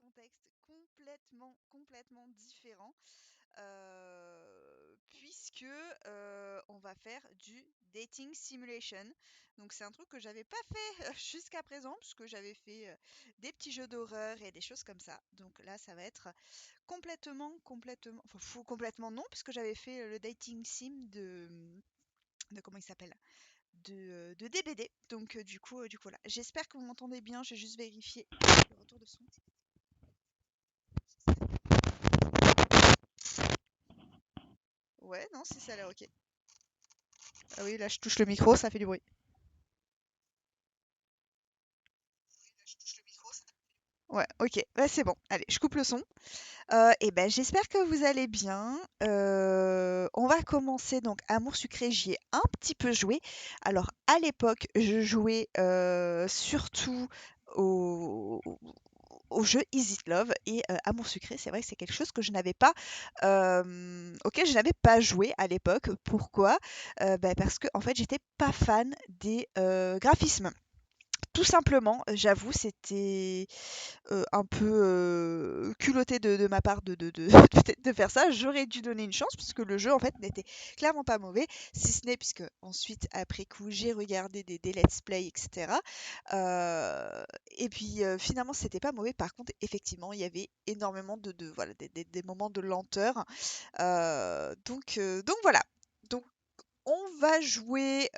contexte complètement différent, puisque on va faire du dating simulation. Donc c'est un truc que j'avais pas fait jusqu'à présent, puisque j'avais fait des petits jeux d'horreur et des choses comme ça. Donc là, ça va être enfin fou, complètement non, puisque j'avais fait le dating sim de comment il s'appelle? De DBD. Donc du coup voilà. J'espère que vous m'entendez bien. J'ai juste vérifié le retour de son. Ouais, non, si ça a l'air ok. Ah oui, là je touche le micro, ça fait du bruit. Ouais, ok, bah, c'est bon. Allez, je coupe le son. Et ben, j'espère que vous allez bien. On va commencer donc Amour sucré, j'y ai un petit peu joué. Alors à l'époque, je jouais surtout au, au jeu Is It Love et Amour sucré, c'est vrai que c'est quelque chose que je n'avais pas, auquel je n'avais pas joué à l'époque. Pourquoi? Bah, parce que en fait, j'étais pas fan des graphismes. Tout simplement, j'avoue, c'était un peu culotté de ma part peut-être de faire ça. J'aurais dû donner une chance puisque le jeu en fait n'était clairement pas mauvais, si ce n'est puisque ensuite après coup j'ai regardé des let's play etc. Et puis finalement c'était pas mauvais. Par contre effectivement il y avait énormément voilà des moments de lenteur. Donc voilà. Donc on va jouer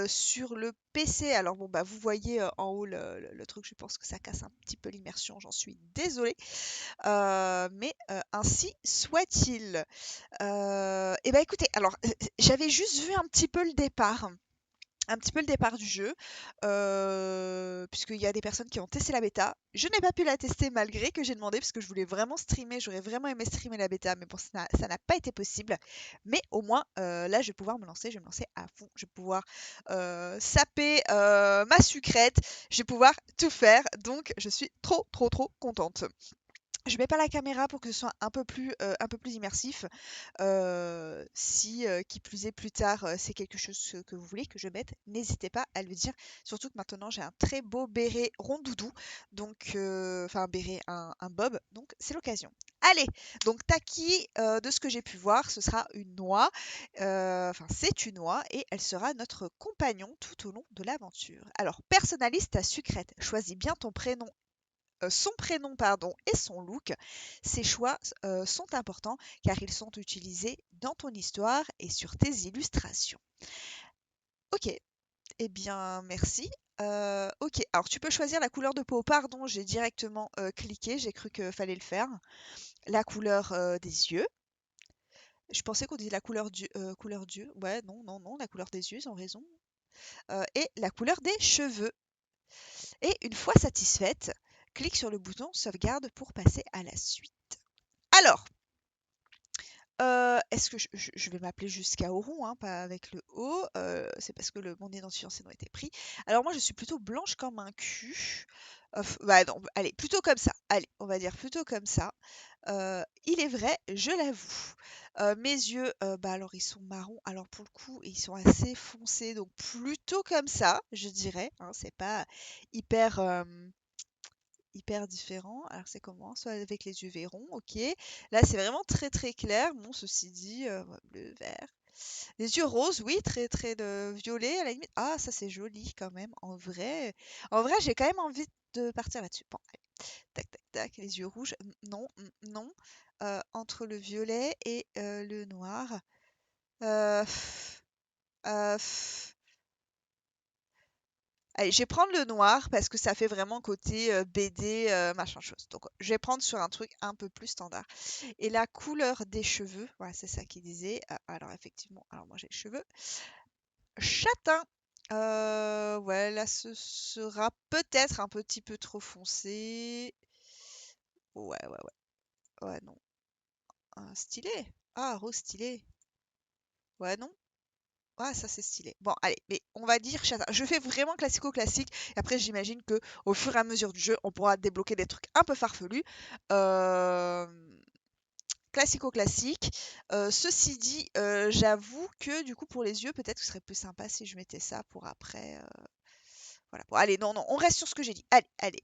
sur le PC. Alors bon, bah vous voyez en haut le truc, je pense que ça casse un petit peu l'immersion, j'en suis désolée. Mais ainsi soit-il. Et bah écoutez, alors j'avais juste vu un petit peu le départ. Un petit peu le départ du jeu, puisqu'il y a des personnes qui ont testé la bêta. Je n'ai pas pu la tester malgré que j'ai demandé, parce que je voulais vraiment streamer, j'aurais vraiment aimé streamer la bêta, mais bon, ça n'a pas été possible. Mais au moins, là, je vais pouvoir me lancer, je vais me lancer à fond, je vais pouvoir saper ma sucrète, je vais pouvoir tout faire, donc je suis trop contente. Je mets pas la caméra pour que ce soit un peu plus immersif. Si, qui plus est, plus tard, c'est quelque chose que vous voulez que je mette, n'hésitez pas à le dire. Surtout que maintenant j'ai un très beau béret rondoudou, donc enfin un béret, un bob, donc c'est l'occasion. Allez, donc Taki, de ce que j'ai pu voir, ce sera une oie, enfin c'est une oie et elle sera notre compagnon tout au long de l'aventure. Alors personnalise ta sucrète, choisis bien ton prénom son prénom pardon, et son look. Ces choix sont importants car ils sont utilisés dans ton histoire et sur tes illustrations. Ok, eh bien merci. Ok, alors tu peux choisir la couleur de peau. Pardon, j'ai directement cliqué, j'ai cru qu'il fallait le faire. La couleur des yeux. Je pensais qu'on disait la couleur d'yeux. Ouais, non, la couleur des yeux, ils ont raison. Et la couleur des cheveux. Et une fois satisfaite, clique sur le bouton sauvegarde pour passer à la suite. Alors, est-ce que je vais m'appeler jusqu'à Auron, hein, pas avec le O, c'est parce que mon identifiant a été pris. Alors moi, je suis plutôt blanche comme un cul. Bah non, allez, plutôt comme ça. Allez, on va dire plutôt comme ça. Il est vrai, je l'avoue. Mes yeux, bah alors ils sont marrons. Alors pour le coup, ils sont assez foncés, donc plutôt comme ça, je dirais. Hein, c'est pas hyper, hyper différent. Alors c'est comment? Soit avec les yeux verrons, ok. Là c'est vraiment très clair. Bon, ceci dit, bleu, vert. Les yeux roses, oui, très de violet à la limite. Ah, ça c'est joli quand même. En vrai, j'ai quand même envie de partir là-dessus. Bon, allez. Tac. Les yeux rouges, non, non. Entre le violet et le noir. Euh, pff, pff. Allez, je vais prendre le noir parce que ça fait vraiment côté BD, machin chose. Donc, je vais prendre sur un truc un peu plus standard. Et la couleur des cheveux, voilà, c'est ça qu'il disait. Ah, alors, effectivement, alors moi j'ai les cheveux châtain. Ouais, là ce sera peut-être un petit peu trop foncé. Ouais, ouais, non. Stylé. Ah, rose stylé. Ouais, non. Ah, ça c'est stylé. Bon, allez, mais on va dire châtain. Je fais vraiment classico-classique. Et après, j'imagine que au fur et à mesure du jeu, on pourra débloquer des trucs un peu farfelus. Euh, Classico-classique. Ceci dit, j'avoue que du coup, pour les yeux, peut-être que ce serait plus sympa si je mettais ça pour après. Voilà. Bon, allez, non, on reste sur ce que j'ai dit. Allez.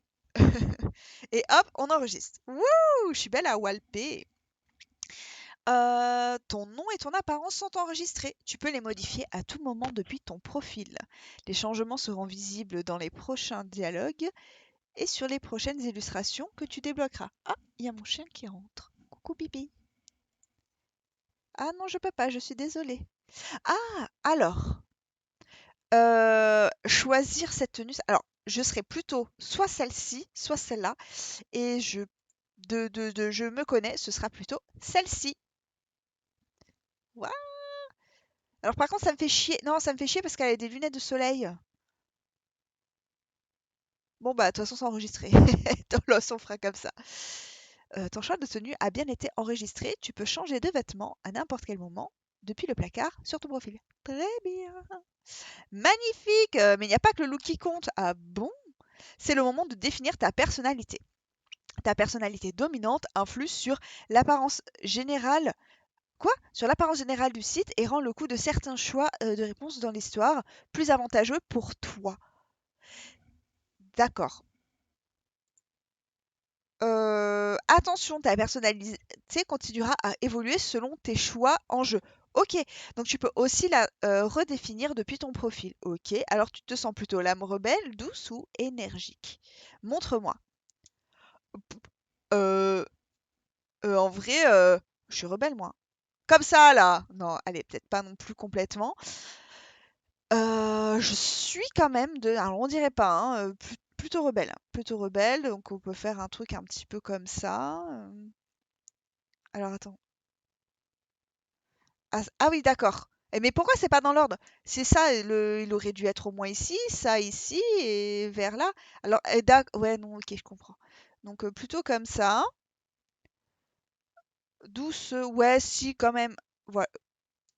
Et hop, on enregistre. Wouh, je suis belle à walper. Ton nom et ton apparence sont enregistrés. Tu peux les modifier à tout moment depuis ton profil. Les changements seront visibles dans les prochains dialogues et sur les prochaines illustrations que tu débloqueras. Ah, il y a mon chien qui rentre. Coucou Bibi. Ah non, je peux pas, je suis désolée. Ah, alors, choisir cette tenue. Alors, je serais plutôt soit celle-ci, soit celle-là. Et je me connais, ce sera plutôt celle-ci. Ouah. Alors par contre, ça me fait chier. Non, ça me fait chier parce qu'elle a des lunettes de soleil. Bon bah, de toute façon, c'est enregistré. Dans l'os, on fera comme ça. Ton choix de tenue a bien été enregistré. Tu peux changer de vêtements à n'importe quel moment depuis le placard sur ton profil. Très bien. Magnifique. Mais il n'y a pas que le look qui compte. Ah bon? C'est le moment de définir ta personnalité. Ta personnalité dominante influe sur l'apparence générale. Quoi? Sur l'apparence générale du site et rend le coût de certains choix de réponse dans l'histoire plus avantageux pour toi. D'accord. Attention, ta personnalité continuera à évoluer selon tes choix en jeu. Ok, donc tu peux aussi la redéfinir depuis ton profil. Ok, alors tu te sens plutôt l'âme rebelle, douce ou énergique? Montre-moi. Euh, en vrai, je suis rebelle moi. Comme ça là. Non, allez, peut-être pas non plus complètement. Je suis quand même alors on dirait pas, hein, plutôt rebelle, donc on peut faire un truc un petit peu comme ça, alors attends. Ah oui, d'accord. Mais pourquoi c'est pas dans l'ordre? C'est ça, il aurait dû être au moins ici, ça ici et vers là. Alors, ouais, non, ok, je comprends. Donc plutôt comme ça, douce, ouais, si quand même, ouais,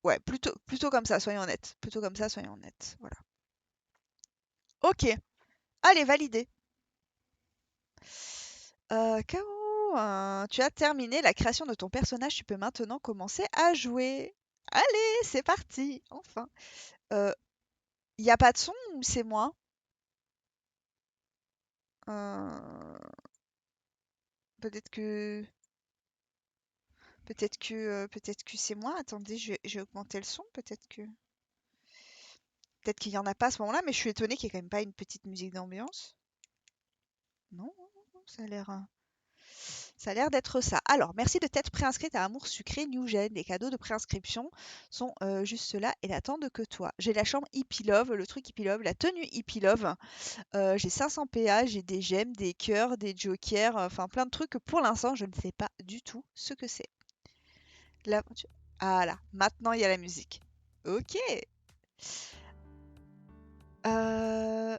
ouais, plutôt comme ça, soyons honnêtes. Plutôt comme ça, soyons honnêtes. Voilà. Ok, allez, validé. Caro, tu as terminé la création de ton personnage, tu peux maintenant commencer à jouer. Allez, c'est parti, enfin. Il y a pas de son ou c'est moi? Euh, peut-être que, peut-être que c'est moi. Attendez, je vais augmenter le son. Peut-être qu'il y en a pas à ce moment-là, mais je suis étonnée qu'il y ait quand même pas une petite musique d'ambiance. Non, ça a l'air. Ça a l'air d'être ça. Alors, merci de t'être préinscrite à Amour Sucré New Gen. Les cadeaux de préinscription sont juste là et n'attendent que toi. J'ai la chambre Hippie Love, le truc Hippie Love, la tenue Hippie Love. J'ai 500 PA, j'ai des gemmes, des cœurs, des jokers, enfin plein de trucs que pour l'instant je ne sais pas du tout ce que c'est. L'aventure. Ah là, maintenant il y a la musique. Ok. Euh,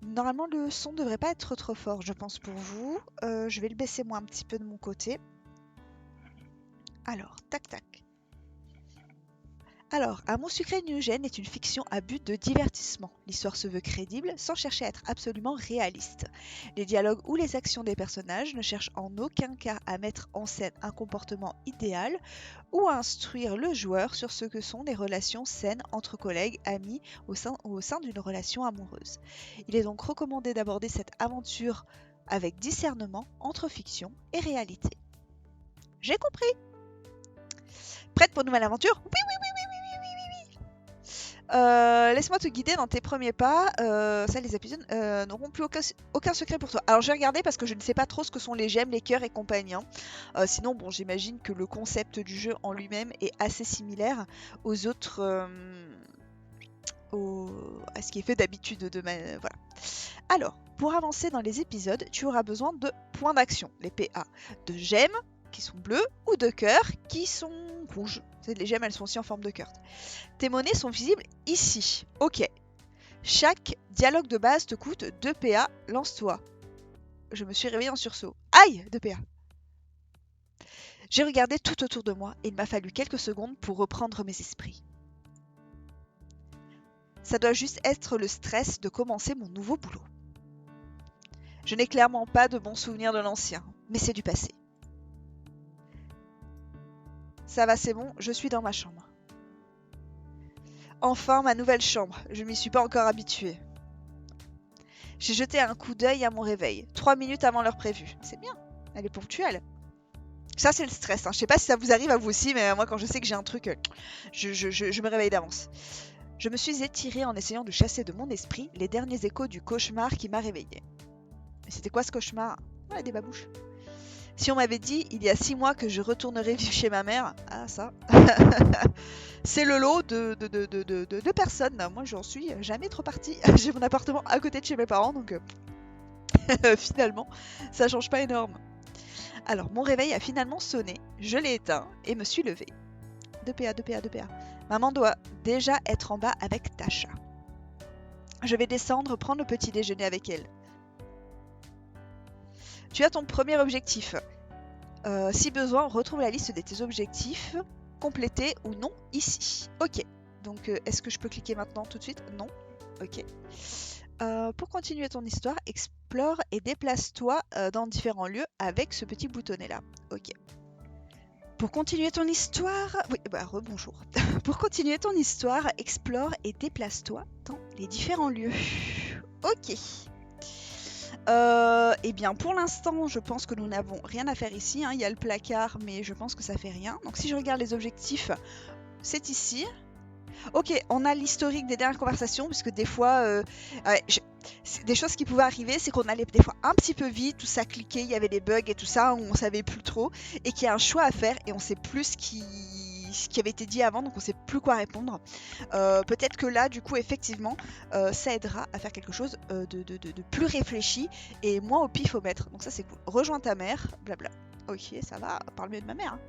Normalement le son devrait pas être trop fort, je pense pour vous. Je vais le baisser moi un petit peu de mon côté. Alors, tac tac. Alors, Amour sucré New Gen est une fiction à but de divertissement. L'histoire se veut crédible sans chercher à être absolument réaliste. Les dialogues ou les actions des personnages ne cherchent en aucun cas à mettre en scène un comportement idéal ou à instruire le joueur sur ce que sont les relations saines entre collègues, amis au sein d'une relation amoureuse. Il est donc recommandé d'aborder cette aventure avec discernement entre fiction et réalité. J'ai compris. Prête pour une nouvelle aventure? Oui, oui, oui, oui, oui, oui, oui, oui, oui. Laisse-moi te guider dans tes premiers pas. Ça, les épisodes n'auront plus aucun secret pour toi. Alors, je vais regarder parce que je ne sais pas trop ce que sont les gemmes, les cœurs et compagnie, hein. Sinon, bon, j'imagine que le concept du jeu en lui-même est assez similaire aux autres. À ce qui est fait d'habitude voilà. Alors, pour avancer dans les épisodes, tu auras besoin de points d'action, les PA, de gemmes qui sont bleues ou de cœurs qui sont rouges. Les gemmes, elles sont aussi en forme de cœur. Tes monnaies sont visibles ici. Ok. Chaque dialogue de base te coûte 2 PA. Lance-toi. Je me suis réveillée en sursaut. Aïe, 2 PA. J'ai regardé tout autour de moi et il m'a fallu quelques secondes pour reprendre mes esprits. Ça doit juste être le stress de commencer mon nouveau boulot. Je n'ai clairement pas de bons souvenirs de l'ancien, mais c'est du passé. Ça va, c'est bon, je suis dans ma chambre. Enfin, ma nouvelle chambre. Je m'y suis pas encore habituée. J'ai jeté un coup d'œil à mon réveil, 3 minutes avant l'heure prévue. C'est bien, elle est ponctuelle. Ça, c'est le stress, hein. Je sais pas si ça vous arrive à vous aussi, mais moi, quand je sais que j'ai un truc, je me réveille d'avance. Je me suis étirée en essayant de chasser de mon esprit les derniers échos du cauchemar qui m'a réveillée. Mais c'était quoi ce cauchemar? Voilà, des babouches. Si on m'avait dit il y a 6 mois que je retournerais vivre chez ma mère, ah ça, c'est le lot de personnes. Moi, j'en suis jamais trop partie. J'ai mon appartement à côté de chez mes parents, donc finalement, ça change pas énorme. Alors, mon réveil a finalement sonné, je l'ai éteint et me suis levée. 2PA, 2PA, 2PA. Maman doit déjà être en bas avec Tasha. Je vais descendre prendre le petit déjeuner avec elle. Tu as ton premier objectif. Si besoin, retrouve la liste de tes objectifs, complétés ou non, ici. Ok. Donc, est-ce que je peux cliquer maintenant tout de suite? Non. Ok. Pour continuer ton histoire, explore et déplace-toi dans différents lieux avec ce petit boutonnet là. Ok. Pour continuer ton histoire... Oui, bah rebonjour. Pour continuer ton histoire, explore et déplace-toi dans les différents lieux. Ok. Eh bien, pour l'instant, je pense que nous n'avons rien à faire ici. Hein. Il y a le placard, mais je pense que ça fait rien. Donc, si je regarde les objectifs, c'est ici. Ok, on a l'historique des dernières conversations, puisque des fois, des choses qui pouvaient arriver, c'est qu'on allait des fois un petit peu vite, tout ça cliquait, il y avait des bugs et tout ça, où on savait plus trop, et qu'il y a un choix à faire, et on sait plus ce qui avait été dit avant, donc on sait plus quoi répondre. Peut-être que là, du coup, effectivement, ça aidera à faire quelque chose de plus réfléchi, et moins au pifomètre. Donc ça, c'est cool. Rejoins ta mère, blabla. Ok, ça va, parle mieux de ma mère. Hein.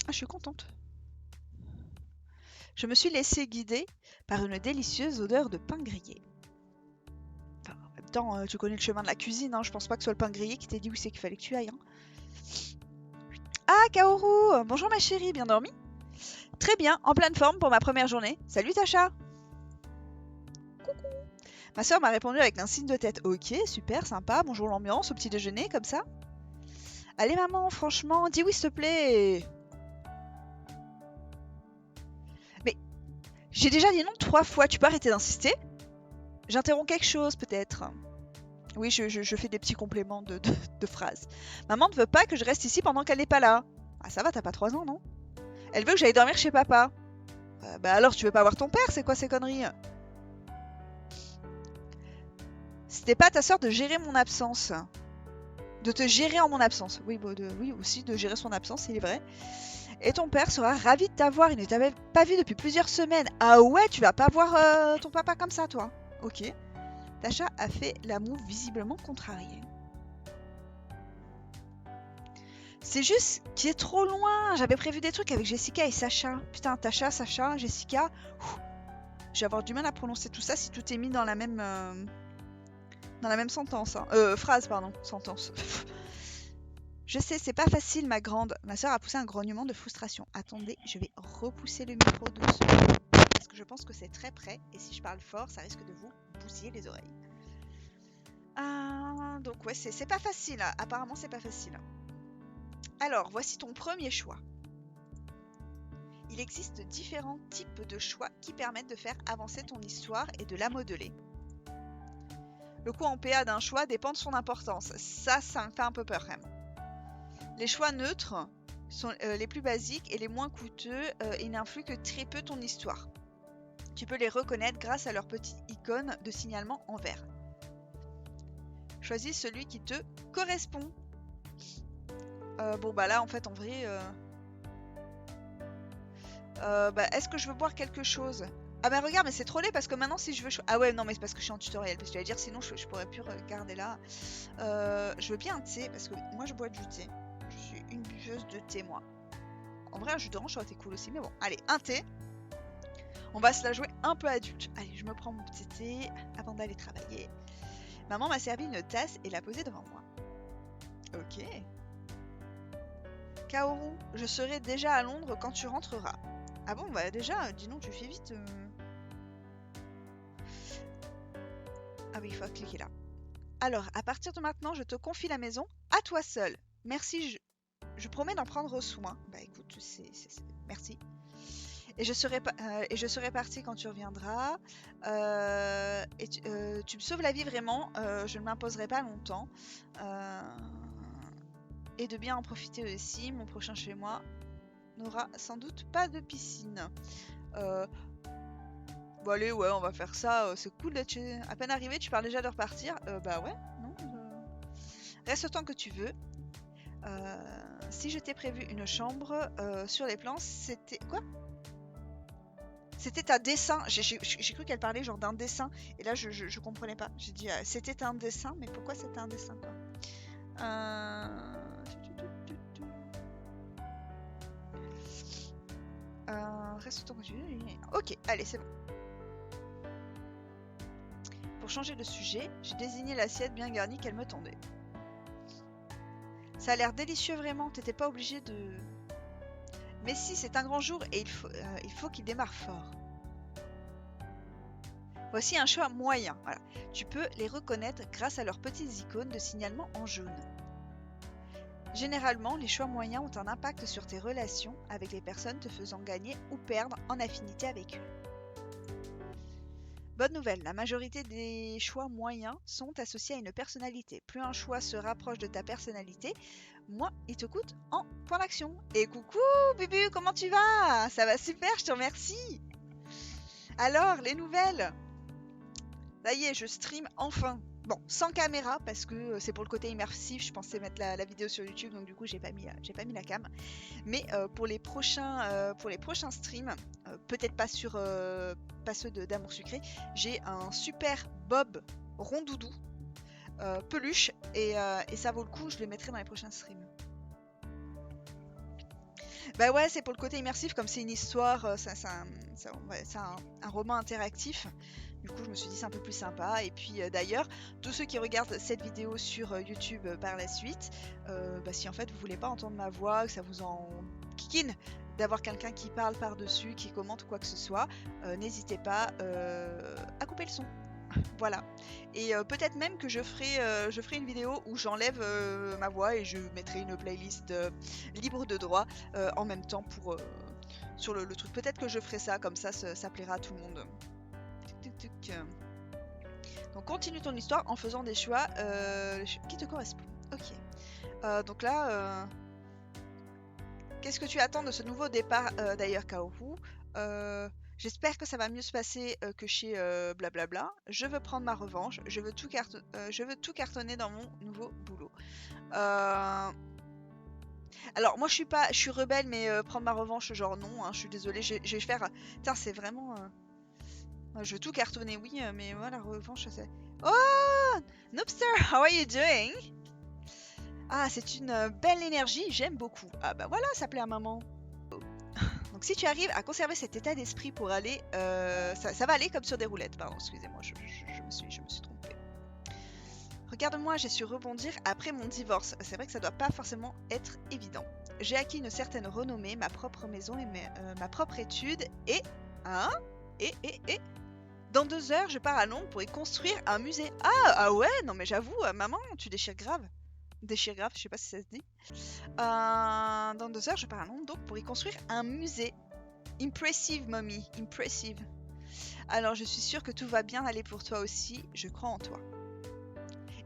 Ah, je suis contente. Je me suis laissée guider par une délicieuse odeur de pain grillé. Enfin, en même temps, tu connais le chemin de la cuisine, hein, je pense pas que ce soit le pain grillé qui t'ait dit où c'est qu'il fallait que tu ailles. Hein. Ah, Kaoru! Bonjour ma chérie, bien dormi? Très bien, en pleine forme pour ma première journée. Salut Tasha! Coucou! Ma soeur m'a répondu avec un signe de tête. Ok, super, sympa, bonjour l'ambiance, au petit déjeuner, comme ça. Allez maman, franchement, dis oui s'il te plaît! Mais, j'ai déjà dit non 3 fois, tu peux arrêter d'insister? J'interromps quelque chose peut-être. Oui, je fais des petits compléments de phrases. Maman ne veut pas que je reste ici pendant qu'elle n'est pas là. Ah ça va, t'as pas 3 ans, non? Elle veut que j'aille dormir chez papa. Bah alors tu veux pas voir ton père, c'est quoi ces conneries? C'était pas à ta soeur de gérer mon absence. De te gérer en mon absence. Oui, bon, oui, aussi de gérer son absence, il est vrai. Et ton père sera ravi de t'avoir, il ne t'avait pas vu depuis plusieurs semaines. Ah ouais, tu vas pas voir ton papa comme ça, toi? Ok. Tasha a fait la moue visiblement contrariée. C'est juste qu'il est trop loin. J'avais prévu des trucs avec Jessica et Sacha. Putain, Tasha, Sacha, Jessica. Je vais avoir du mal à prononcer tout ça si tout est mis dans la même sentence. Hein. Phrase, pardon. Sentence. Je sais, c'est pas facile, ma grande. Ma soeur a poussé un grognement de frustration. Attendez, je vais repousser le micro doucement. Parce que je pense que c'est très près. Et si je parle fort, ça risque de vous bousiller les oreilles. Donc ouais, c'est pas facile. Apparemment, c'est pas facile. Alors, voici ton premier choix. Il existe différents types de choix qui permettent de faire avancer ton histoire et de la modeler. Le coût en PA d'un choix dépend de son importance. Ça me fait un peu peur quand même. Les choix neutres sont les plus basiques et les moins coûteux et n'influent que très peu ton histoire. Tu peux les reconnaître grâce à leur petite icône de signalement en vert. Choisis celui qui te correspond. Bon bah là en fait en vrai... est-ce que je veux boire quelque chose? Ah bah regarde, mais c'est trop laid parce que maintenant si je veux... Ah ouais, non mais c'est parce que je suis en tutoriel, parce que tu vas dire sinon je pourrais plus regarder là. Je veux bien un thé, parce que moi je bois du thé. Je suis une buveuse de thé moi. En vrai un jus d'orange ça aurait été cool aussi, mais bon. Allez, un thé. On va se la jouer un peu adulte. Allez, je me prends mon petit thé avant d'aller travailler. Maman m'a servi une tasse et l'a posée devant moi. Ok. Kaoru, je serai déjà à Londres quand tu rentreras. Ah bon, bah déjà, dis donc, tu fais vite. Ah oui, il faut cliquer là. Alors, à partir de maintenant, je te confie la maison à toi seul. Merci, je promets d'en prendre soin. Bah écoute, merci. Et je serai partie quand tu reviendras. Tu me sauves la vie vraiment. Je ne m'imposerai pas longtemps. Euh, et de bien en profiter aussi. Mon prochain chez moi n'aura sans doute pas de piscine. Euh, bon allez, ouais, on va faire ça. C'est cool d'être à peine arrivé. Tu parles déjà de repartir. Bah ouais, non. Reste autant que tu veux. Si je t'ai prévu une chambre sur les plans, c'était quoi? C'était un dessin. J'ai cru qu'elle parlait genre d'un dessin. Et là, je comprenais pas. J'ai dit, c'était un dessin, mais pourquoi c'était un dessin, quoi? Reste autant que tu veux. Ok, allez, c'est bon. Pour changer de sujet, j'ai désigné l'assiette bien garnie qu'elle me tendait. Ça a l'air délicieux vraiment, t'étais pas obligé de... Mais si, c'est un grand jour et il faut qu'il démarre fort. Voici un choix moyen. Voilà. Tu peux les reconnaître grâce à leurs petites icônes de signalement en jaune. Généralement, les choix moyens ont un impact sur tes relations avec les personnes te faisant gagner ou perdre en affinité avec eux. Bonne nouvelle, la majorité des choix moyens sont associés à une personnalité. Plus un choix se rapproche de ta personnalité, moins il te coûte en points d'action. Et coucou Bubu, comment tu vas? Ça va super, je te remercie. Alors, les nouvelles? Ça y est, je stream enfin. Bon, sans caméra parce que c'est pour le côté immersif. Je pensais mettre la vidéo sur YouTube, donc du coup j'ai pas mis la cam. Mais pour les prochains streams, peut-être pas sur pas ceux d'Amour Sucré, j'ai un super Bob rondoudou peluche et ça vaut le coup. Je le mettrai dans les prochains streams. Bah ouais, c'est pour le côté immersif, comme c'est une histoire, c'est un roman interactif. Du coup, je me suis dit c'est un peu plus sympa. Et puis d'ailleurs, tous ceux qui regardent cette vidéo sur YouTube par la suite, bah, si en fait vous voulez pas entendre ma voix, que ça vous en kikine d'avoir quelqu'un qui parle par-dessus, qui commente ou quoi que ce soit, n'hésitez pas à couper le son. Voilà. Et peut-être même que je ferai une vidéo où j'enlève ma voix et je mettrai une playlist libre de droit en même temps pour sur le truc. Peut-être que je ferai ça, comme ça plaira à tout le monde. Donc continue ton histoire en faisant des choix qui te correspondent. Ok. Donc là, qu'est-ce que tu attends de ce nouveau départ d'ailleurs, Kaoru? J'espère que ça va mieux se passer que chez Blablabla. Je veux prendre ma revanche. Je veux tout cartonner dans mon nouveau boulot. Alors moi je suis rebelle, mais prendre ma revanche, genre non. Hein, je suis désolée. Je vais faire. Tiens, c'est vraiment. Je veux tout cartonner, oui, mais moi la revanche, c'est. Oh, Noobster, how are you doing? Ah, c'est une belle énergie. J'aime beaucoup. Ah bah voilà, ça plaît à maman. Donc si tu arrives à conserver cet état d'esprit pour aller... ça va aller comme sur des roulettes, pardon, excusez-moi, je me suis trompée. Regarde-moi, j'ai su rebondir après mon divorce. C'est vrai que ça doit pas forcément être évident. J'ai acquis une certaine renommée, ma propre maison et ma propre étude, et... Hein? Et... Dans 2 heures, je pars à Londres pour y construire un musée. Ah ouais, non mais j'avoue, maman, tu déchires grave. Déchire grave, je sais pas si ça se dit. Dans 2 heures, je pars à Londres donc pour y construire un musée. Impressive, mommy, impressive. Alors, je suis sûre que tout va bien aller pour toi aussi. Je crois en toi.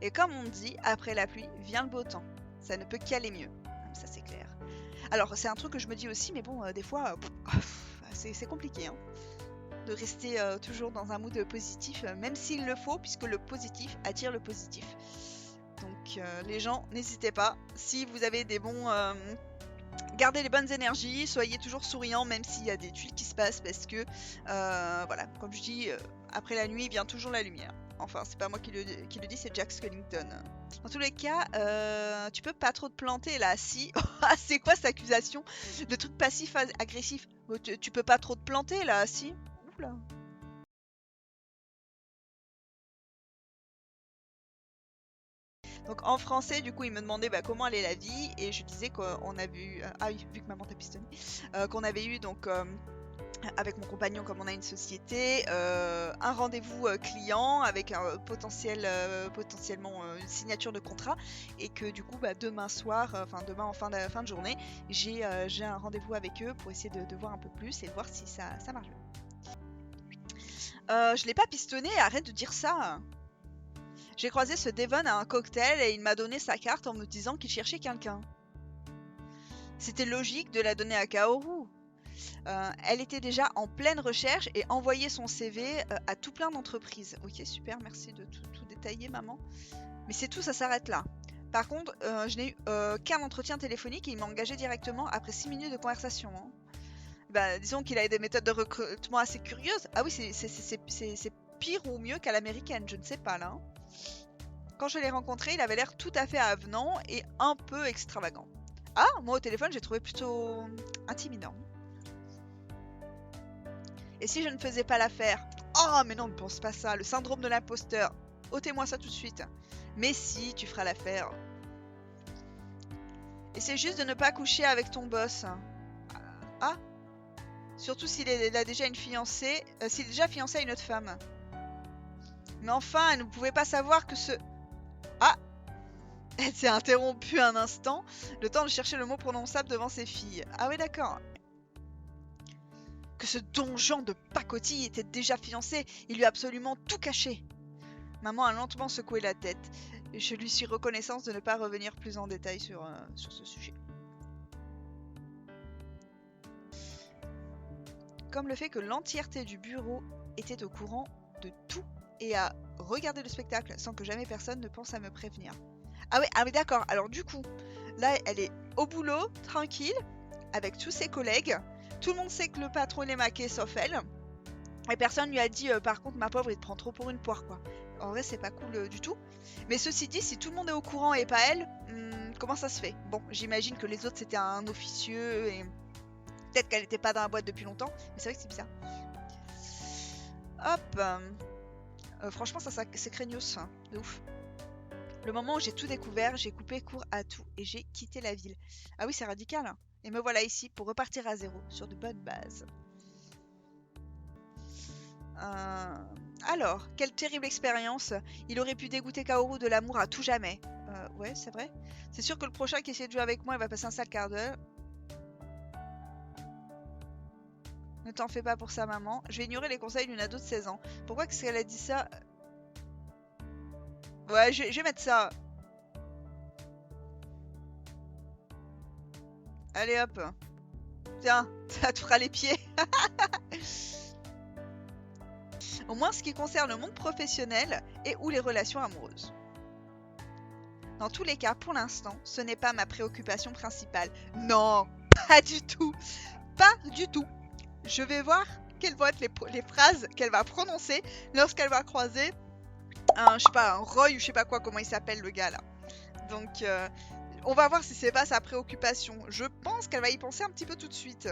Et comme on dit, après la pluie vient le beau temps. Ça ne peut qu'aller mieux. Ça, c'est clair. Alors, c'est un truc que je me dis aussi, mais bon, des fois, c'est compliqué, hein, de rester toujours dans un mood positif, même s'il le faut, puisque le positif attire le positif. Donc les gens, n'hésitez pas, si vous avez des bons... gardez les bonnes énergies, soyez toujours souriants même s'il y a des tuiles qui se passent, parce que, voilà, comme je dis, après la nuit vient toujours la lumière. Enfin, c'est pas moi qui le dis, c'est Jack Skellington. Dans tous les cas, tu peux pas trop te planter là, si... c'est quoi cette accusation de truc passif-agressif? Tu peux pas trop te planter là, si? Oula. Donc en français, du coup, il me demandait bah, comment allait la vie, et je disais qu'on a vu, ah oui, vu que maman t'a pistonné, qu'on avait eu donc avec mon compagnon comme on a une société, un rendez-vous client avec un potentiellement une signature de contrat et que du coup demain soir, enfin demain en fin de journée, j'ai un rendez-vous avec eux pour essayer de voir un peu plus et de voir si ça marche bien. Je l'ai pas pistonné, arrête de dire ça. J'ai croisé ce Devon à un cocktail et il m'a donné sa carte en me disant qu'il cherchait quelqu'un. C'était logique de la donner à Kaoru. Elle était déjà en pleine recherche et envoyait son CV à tout plein d'entreprises. Ok, super, merci de tout détailler, maman. Mais c'est tout, ça s'arrête là. Par contre, je n'ai eu qu'un entretien téléphonique et il m'a engagé directement après 6 minutes de conversation. Hein. Disons qu'il a des méthodes de recrutement assez curieuses. Ah oui, c'est pire ou mieux qu'à l'américaine, je ne sais pas là. Hein. Quand je l'ai rencontré, il avait l'air tout à fait avenant et un peu extravagant. Ah, moi au téléphone, j'ai trouvé plutôt intimidant. Et si je ne faisais pas l'affaire? Oh, mais non, ne pense pas ça, le syndrome de l'imposteur. Ôtez-moi ça tout de suite. Mais si, tu feras l'affaire. Et c'est juste de ne pas coucher avec ton boss. Ah, surtout s'il a déjà une fiancée, s'il est déjà fiancé à une autre femme. Mais enfin, elle ne pouvait pas savoir que ce... Ah, elle s'est interrompue un instant, le temps de chercher le mot prononçable devant ses filles. Ah oui, d'accord. Que ce donjon de pacotille était déjà fiancé, il lui a absolument tout caché. Maman a lentement secoué la tête. Je lui suis reconnaissante de ne pas revenir plus en détail sur ce sujet. Comme le fait que l'entièreté du bureau était au courant de tout et a regardé le spectacle sans que jamais personne ne pense à me prévenir. Ah oui, d'accord. Alors du coup, là, elle est au boulot, tranquille, avec tous ses collègues. Tout le monde sait que le patron est maqué, sauf elle. Et personne lui a dit, par contre, ma pauvre, il te prend trop pour une poire, quoi. En vrai, c'est pas cool du tout. Mais ceci dit, si tout le monde est au courant et pas elle, comment ça se fait? Bon, j'imagine que les autres, c'était un officieux et peut-être qu'elle n'était pas dans la boîte depuis longtemps. Mais c'est vrai que c'est bizarre. Hop. Franchement, ça c'est craignos, hein, de ouf. Le moment où j'ai tout découvert, j'ai coupé court à tout et j'ai quitté la ville. Ah oui, c'est radical. Hein. Et me voilà ici pour repartir à zéro, sur de bonnes bases. Alors, quelle terrible expérience. Il aurait pu dégoûter Kaoru de l'amour à tout jamais. Ouais, c'est vrai. C'est sûr que le prochain qui essaie de jouer avec moi, il va passer un sale quart d'heure. Ne t'en fais pas pour ça, maman. Je vais ignorer les conseils d'une ado de 16 ans. Pourquoi est-ce qu'elle a dit ça? Ouais, je vais mettre ça. Allez hop. Tiens, ça te fera les pieds. Au moins ce qui concerne le monde professionnel et ou les relations amoureuses. Dans tous les cas, pour l'instant, ce n'est pas ma préoccupation principale. Non, pas du tout. Pas du tout. Je vais voir quelles vont être les phrases qu'elle va prononcer lorsqu'elle va croiser je sais pas, un Roy ou je sais pas quoi, comment il s'appelle le gars là. Donc, on va voir si c'est pas sa préoccupation. Je pense qu'elle va y penser un petit peu tout de suite.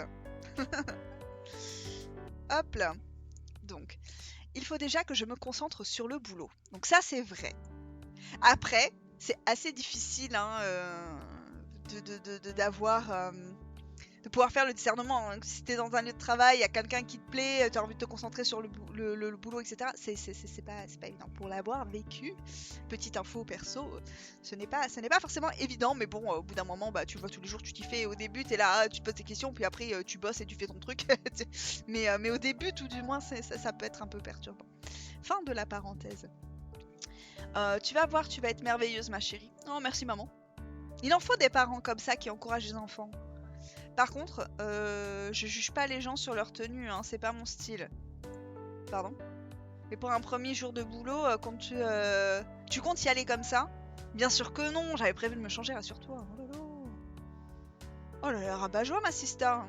Hop là. Donc, il faut déjà que je me concentre sur le boulot. Donc ça, c'est vrai. Après, c'est assez difficile hein, de pouvoir faire le discernement. Hein. Si t'es dans un lieu de travail, il y a quelqu'un qui te plaît, tu as envie de te concentrer sur le boulot, etc. C'est pas évident. Pour l'avoir vécu, petite info perso, ce n'est pas forcément évident, mais bon, au bout d'un moment, tu le vois tous les jours, tu t'y fais. Au début, tu es là, tu te poses tes questions, puis après, tu bosses et tu fais ton truc. mais au début, tout du moins, ça peut être un peu perturbant. Fin de la parenthèse. Tu vas voir, tu vas être merveilleuse, ma chérie. Oh, merci, maman. Il en faut des parents comme ça qui encouragent les enfants. Par contre, je juge pas les gens sur leur tenue, hein, c'est pas mon style. Pardon. Mais pour un premier jour de boulot, tu comptes y aller comme ça? Bien sûr que non, j'avais prévu de me changer, rassure-toi. Oh là là. Oh là là, rabat-joie ma sista.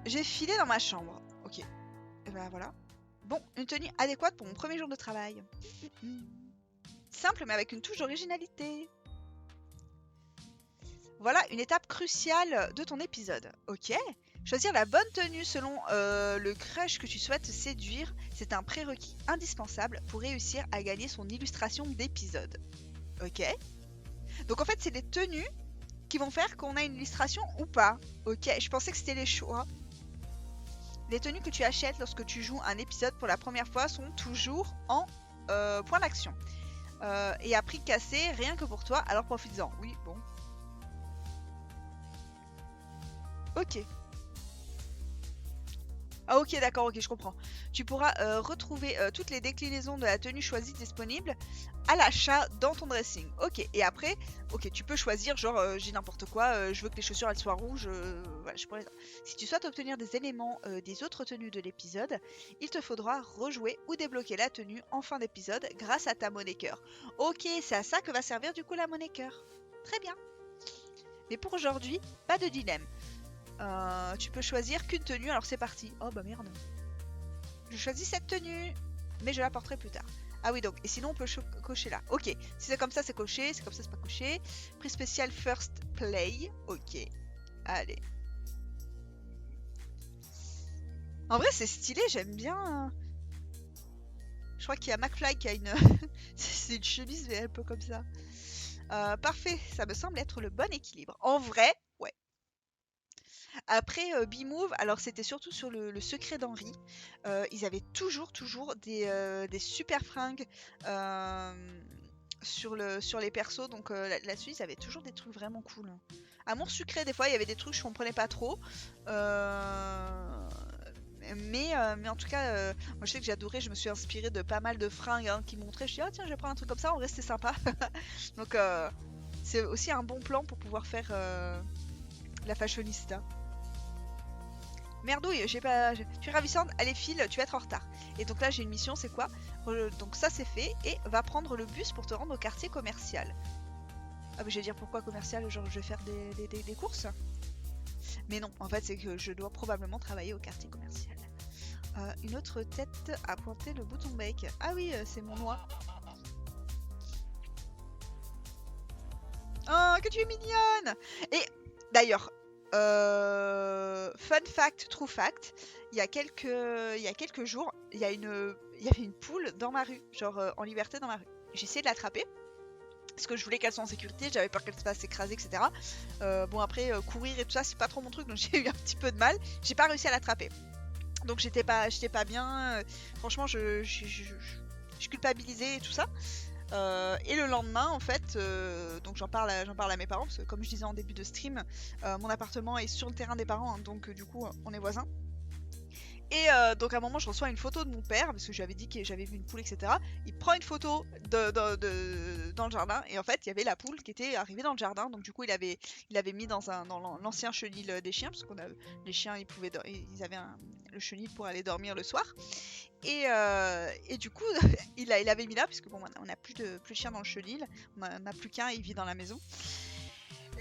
J'ai filé dans ma chambre. Ok. Et ben voilà. Bon, une tenue adéquate pour mon premier jour de travail. Simple mais avec une touche d'originalité. Voilà une étape cruciale de ton épisode. Ok. Choisir la bonne tenue selon le crush que tu souhaites séduire, c'est un prérequis indispensable pour réussir à gagner son illustration d'épisode. Ok. Donc en fait, c'est les tenues qui vont faire qu'on a une illustration ou pas. Ok, je pensais que c'était les choix. Les tenues que tu achètes lorsque tu joues un épisode pour la première fois sont toujours en point d'action. Et à prix cassé, rien que pour toi, alors profites-en. Oui, bon. Ok. Ah ok, d'accord, ok, je comprends. Tu pourras retrouver toutes les déclinaisons de la tenue choisie disponibles à l'achat dans ton dressing. Ok, et après, ok, tu peux choisir, genre, j'ai n'importe quoi, je veux que les chaussures elles soient rouges, voilà, je pourrais... Si tu souhaites obtenir des éléments des autres tenues de l'épisode, il te faudra rejouer ou débloquer la tenue en fin d'épisode grâce à ta monnaie cœur. Ok, c'est à ça que va servir du coup la monnaie cœur. Très bien. Mais pour aujourd'hui, pas de dilemme. Tu peux choisir qu'une tenue, alors c'est parti. Oh bah merde. Je choisis cette tenue, mais je la porterai plus tard. Ah oui, donc, et sinon on peut cocher là. Ok, si c'est comme ça c'est coché, c'est comme ça c'est pas coché. Prix spécial First Play. Ok, allez. En vrai c'est stylé, j'aime bien. Je crois qu'il y a McFly qui a une... c'est une chemise mais un peu comme ça. Parfait, ça me semble être le bon équilibre. En vrai, ouais. Après B-Move, alors c'était surtout sur le secret d'Henri. Ils avaient toujours des super fringues sur les persos. Donc là-dessus, ils avaient toujours des trucs vraiment cool. Amour sucré, des fois, il y avait des trucs que je comprenais pas trop. Mais en tout cas, moi je sais que j'adorais, je me suis inspirée de pas mal de fringues qui montraient. Je me suis dit, ah tiens, je vais prendre un truc comme ça, en vrai, c'était sympa. Donc c'est aussi un bon plan pour pouvoir faire la fashionista. Merdouille, j'ai pas. Tu es ravissante, allez file, tu vas être en retard. Et donc là j'ai une mission, c'est quoi? Donc ça c'est fait, et va prendre le bus pour te rendre au quartier commercial. Ah mais je vais dire pourquoi commercial, genre je vais faire des courses? Mais non, en fait c'est que je dois probablement travailler au quartier commercial. Une autre tête à pointer le bouton bec. Ah oui, c'est mon noix. Oh, que tu es mignonne! Et d'ailleurs, fun fact, true fact, il y a quelques jours, il y avait une poule dans ma rue, genre en liberté dans ma rue. J'ai essayé de l'attraper, parce que je voulais qu'elle soit en sécurité, j'avais peur qu'elle se fasse écraser, etc. Bon après, courir et tout ça, c'est pas trop mon truc, donc j'ai eu un petit peu de mal. J'ai pas réussi à l'attraper. Donc j'étais pas bien, franchement je culpabilisais et tout ça. Et le lendemain, en fait, donc j'en parle à mes parents, parce que comme je disais en début de stream, mon appartement est sur le terrain des parents, hein, donc du coup, on est voisins. Et donc à un moment, je reçois une photo de mon père, parce que je lui avais dit que j'avais vu une poule, etc. Il prend une photo dans le jardin, et en fait, il y avait la poule qui était arrivée dans le jardin. Donc du coup, il avait mis dans l'ancien chenil des chiens, parce qu'on a les chiens, ils avaient le chenil pour aller dormir le soir. Et du coup, il avait mis là, puisque bon, on n'a plus de chiens dans le chenil, on n'a plus qu'un, il vit dans la maison.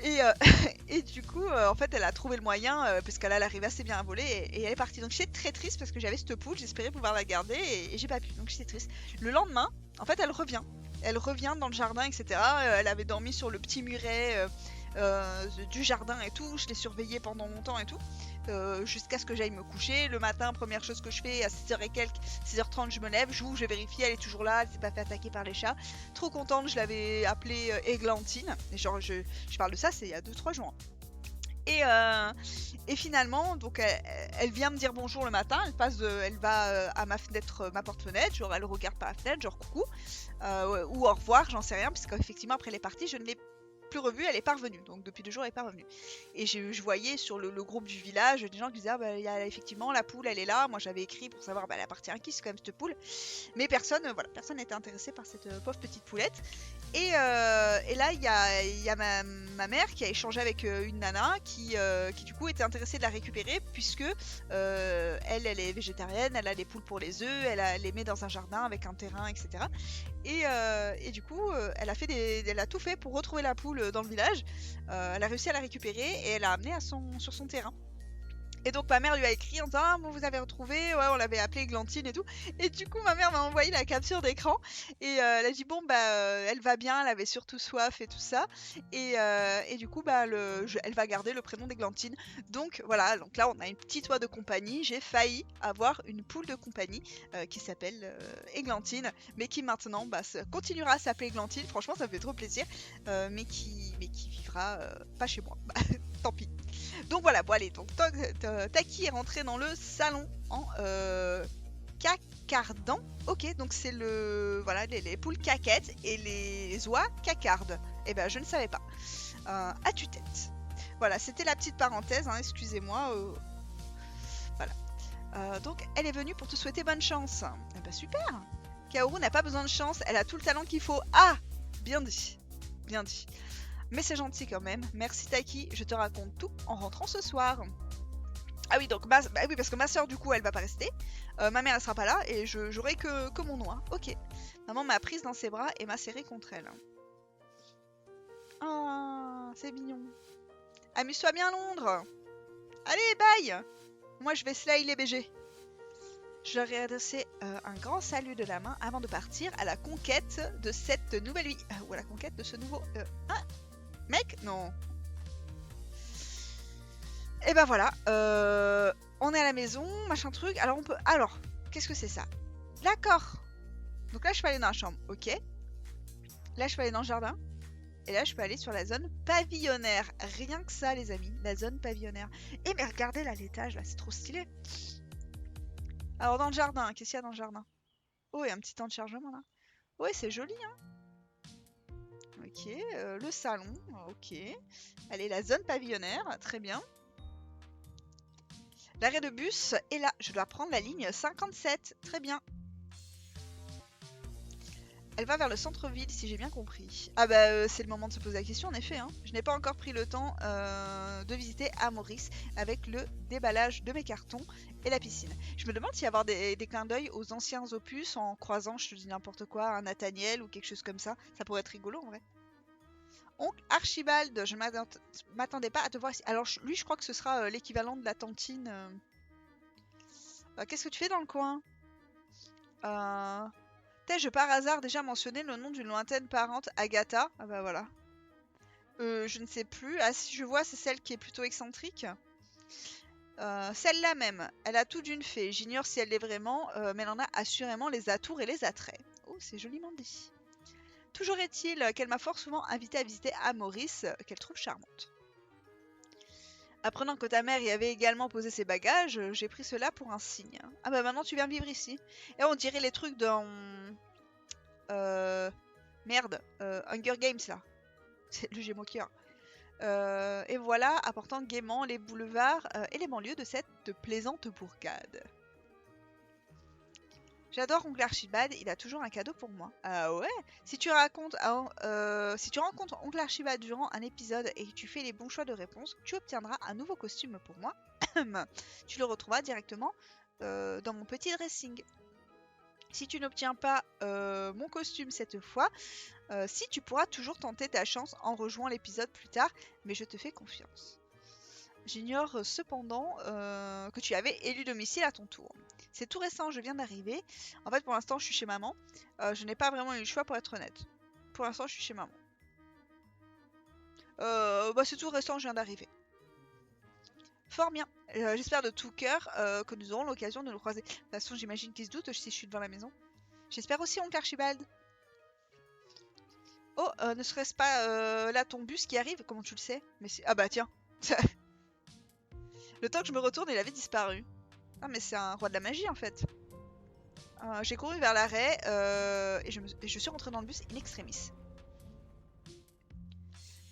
Et du coup, en fait, elle a trouvé le moyen, parce qu'elle arrivait assez bien à voler, et elle est partie. Donc j'étais très triste parce que j'avais cette poule, j'espérais pouvoir la garder, et j'ai pas pu. Donc j'étais triste. Le lendemain, en fait, elle revient. Elle revient dans le jardin, etc. Elle avait dormi sur le petit muret du jardin et tout. Je l'ai surveillée pendant longtemps et tout. Jusqu'à ce que j'aille me coucher. Le matin, première chose que je fais, à 6h et quelques, 6h30, je me lève, j'ouvre, je vérifie, elle est toujours là, elle s'est pas fait attaquer par les chats. Trop contente, je l'avais appelée Églantine. Et genre, je parle de ça, c'est il y a 2-3 jours. Et finalement, donc elle vient me dire bonjour le matin, elle va à ma fenêtre, ma porte-fenêtre, genre elle regarde par la fenêtre, genre coucou, ou au revoir, j'en sais rien, parce qu'effectivement après elle est partie, je ne l'ai plus revue, elle est pas revenue, donc depuis 2 jours elle est pas revenue. Et je voyais sur le groupe du village des gens qui disaient, ah bah y a, effectivement la poule elle est là, moi j'avais écrit pour savoir, bah, elle appartient à qui, c'est quand même cette poule, mais personne n'était intéressé par cette pauvre petite poulette. Et là, il y a ma mère qui a échangé avec une nana qui du coup était intéressée de la récupérer, puisque elle est végétarienne, elle a des poules pour les œufs, elle les met dans un jardin avec un terrain, etc. Et du coup, elle a tout fait pour retrouver la poule dans le village. Elle a réussi à la récupérer et elle l'a amenée sur son terrain. Et donc ma mère lui a écrit en disant ah bon vous avez retrouvé, ouais on l'avait appelée Églantine et tout. Et du coup ma mère m'a envoyé la capture d'écran et elle a dit bon bah elle va bien, elle avait surtout soif et tout ça. Et du coup bah elle va garder le prénom d'Églantine. Donc voilà, donc là on a une petite oie de compagnie. J'ai failli avoir une poule de compagnie qui s'appelle Églantine, mais qui maintenant bah, continuera à s'appeler Églantine. Franchement ça me fait trop plaisir, mais qui vivra pas chez moi. Tant pis. Donc voilà, bon allez, donc Taki est rentré dans le salon en cacardant. Ok, donc c'est voilà les poules caquettes et les oies cacardes. Eh ben je ne savais pas. À tue-tête. Voilà, c'était la petite parenthèse, hein, excusez-moi. Voilà. Donc elle est venue pour te souhaiter bonne chance. Eh ben super. Kaoru n'a pas besoin de chance, elle a tout le talent qu'il faut. Ah, bien dit, bien dit. Mais c'est gentil quand même. Merci Taki, je te raconte tout en rentrant ce soir. Ah oui, donc bah oui, parce que ma soeur du coup elle va pas rester. Ma mère elle sera pas là et j'aurai que mon oie. Ok. Maman m'a prise dans ses bras et m'a serrée contre elle. Ah, c'est mignon. Amuse-toi bien à Londres. Allez, bye. Moi je vais slay les BG. Je leur ai adressé un grand salut de la main avant de partir à la conquête de cette nouvelle vie. Ou à la conquête de ce nouveau... Ah, mec? Non. Et ben voilà, on est à la maison, machin truc. Alors on peut... Alors, qu'est-ce que c'est ça? D'accord. Donc là je peux aller dans la chambre, ok. Là je peux aller dans le jardin. Et là je peux aller sur la zone pavillonnaire. Rien que ça les amis, la zone pavillonnaire. Et mais regardez là l'étage, là c'est trop stylé. Alors dans le jardin, qu'est-ce qu'il y a dans le jardin? Oh, il y a un petit temps de chargement là. Ouais, c'est joli hein. Ok, le salon, ok. Allez, la zone pavillonnaire, très bien. L'arrêt de bus est là. Je dois prendre la ligne 57. Très bien. Elle va vers le centre-ville, si j'ai bien compris. Ah bah, c'est le moment de se poser la question, en effet. Hein. Je n'ai pas encore pris le temps de visiter Amoris avec le déballage de mes cartons et la piscine. Je me demande s'il y a avoir des clins d'œil aux anciens opus en croisant, je te dis n'importe quoi, un Nathaniel ou quelque chose comme ça. Ça pourrait être rigolo, en vrai. Oncle Archibald, je m'attendais pas à te voir ici. Alors, lui, je crois que ce sera l'équivalent de la tantine... Qu'est-ce que tu fais dans le coin? T'ai-je par hasard déjà mentionné le nom d'une lointaine parente, Agatha? Ah bah voilà. Je ne sais plus. Ah si je vois, c'est celle qui est plutôt excentrique. Celle-là même. Elle a tout d'une fée. J'ignore si elle l'est vraiment, mais elle en a assurément les atours et les attraits. Oh, c'est joliment dit. Toujours est-il qu'elle m'a fort souvent invité à visiter Amoris, qu'elle trouve charmante. Apprenant que ta mère y avait également posé ses bagages, j'ai pris cela pour un signe. Ah bah maintenant tu viens vivre ici. Et on dirait les trucs dans... Merde, Hunger Games là. C'est le Gémoqueur. Et voilà, apportant gaiement les boulevards et les banlieues de cette plaisante bourgade. J'adore Oncle Archibald, il a toujours un cadeau pour moi. Ah ouais? Si tu rencontres Oncle Archibald durant un épisode et que tu fais les bons choix de réponse, tu obtiendras un nouveau costume pour moi. Tu le retrouveras directement dans mon petit dressing. Si tu n'obtiens pas mon costume cette fois, si tu pourras toujours tenter ta chance en rejoignant l'épisode plus tard, mais je te fais confiance. J'ignore cependant que tu avais élu domicile à ton tour. C'est tout récent, je viens d'arriver. En fait, pour l'instant, je suis chez maman. Je n'ai pas vraiment eu le choix pour être honnête. Pour l'instant, je suis chez maman. Bah, c'est tout récent, je viens d'arriver. Fort bien. J'espère de tout cœur que nous aurons l'occasion de nous croiser. De toute façon, j'imagine qu'il se doute si je suis devant la maison. J'espère aussi, oncle Archibald. Oh, ne serait-ce pas là ton bus qui arrive? Comment tu le sais? Mais ah bah tiens. Le temps que je me retourne, il avait disparu. Ah mais c'est un roi de la magie en fait. J'ai couru vers l'arrêt et je suis rentrée dans le bus in extremis.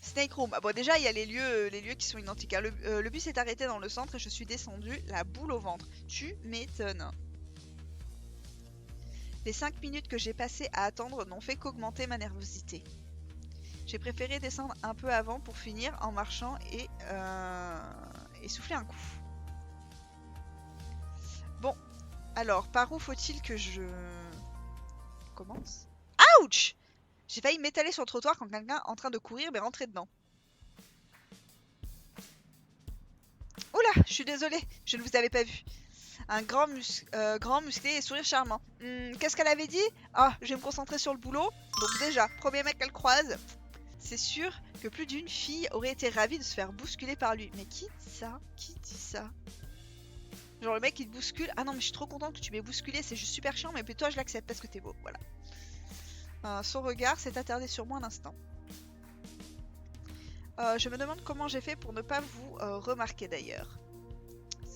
Snake Room. Ah bon déjà il y a les lieux qui sont identiques. Hein. Le bus est arrêté dans le centre et je suis descendue la boule au ventre. Tu m'étonnes. Les 5 minutes que j'ai passées à attendre n'ont fait qu'augmenter ma nervosité. J'ai préféré descendre un peu avant pour finir en marchant et souffler un coup. Bon, alors par où faut-il que je commence? Ouch! J'ai failli m'étaler sur le trottoir quand quelqu'un en train de courir m'est rentré dedans. Oula, je suis désolée, je ne vous avais pas vu. Un grand musclé et sourire charmant. Qu'est-ce qu'elle avait dit? Ah, je vais me concentrer sur le boulot. Donc déjà, premier mec qu'elle croise, c'est sûr que plus d'une fille aurait été ravie de se faire bousculer par lui. Mais qui dit ça? Qui dit ça? Genre le mec il te bouscule. Ah non, mais je suis trop contente que tu m'aies bousculé, c'est juste super chiant, mais plutôt je l'accepte parce que t'es beau. Voilà. Son regard s'est attardé sur moi un instant. Je me demande comment j'ai fait pour ne pas vous remarquer d'ailleurs.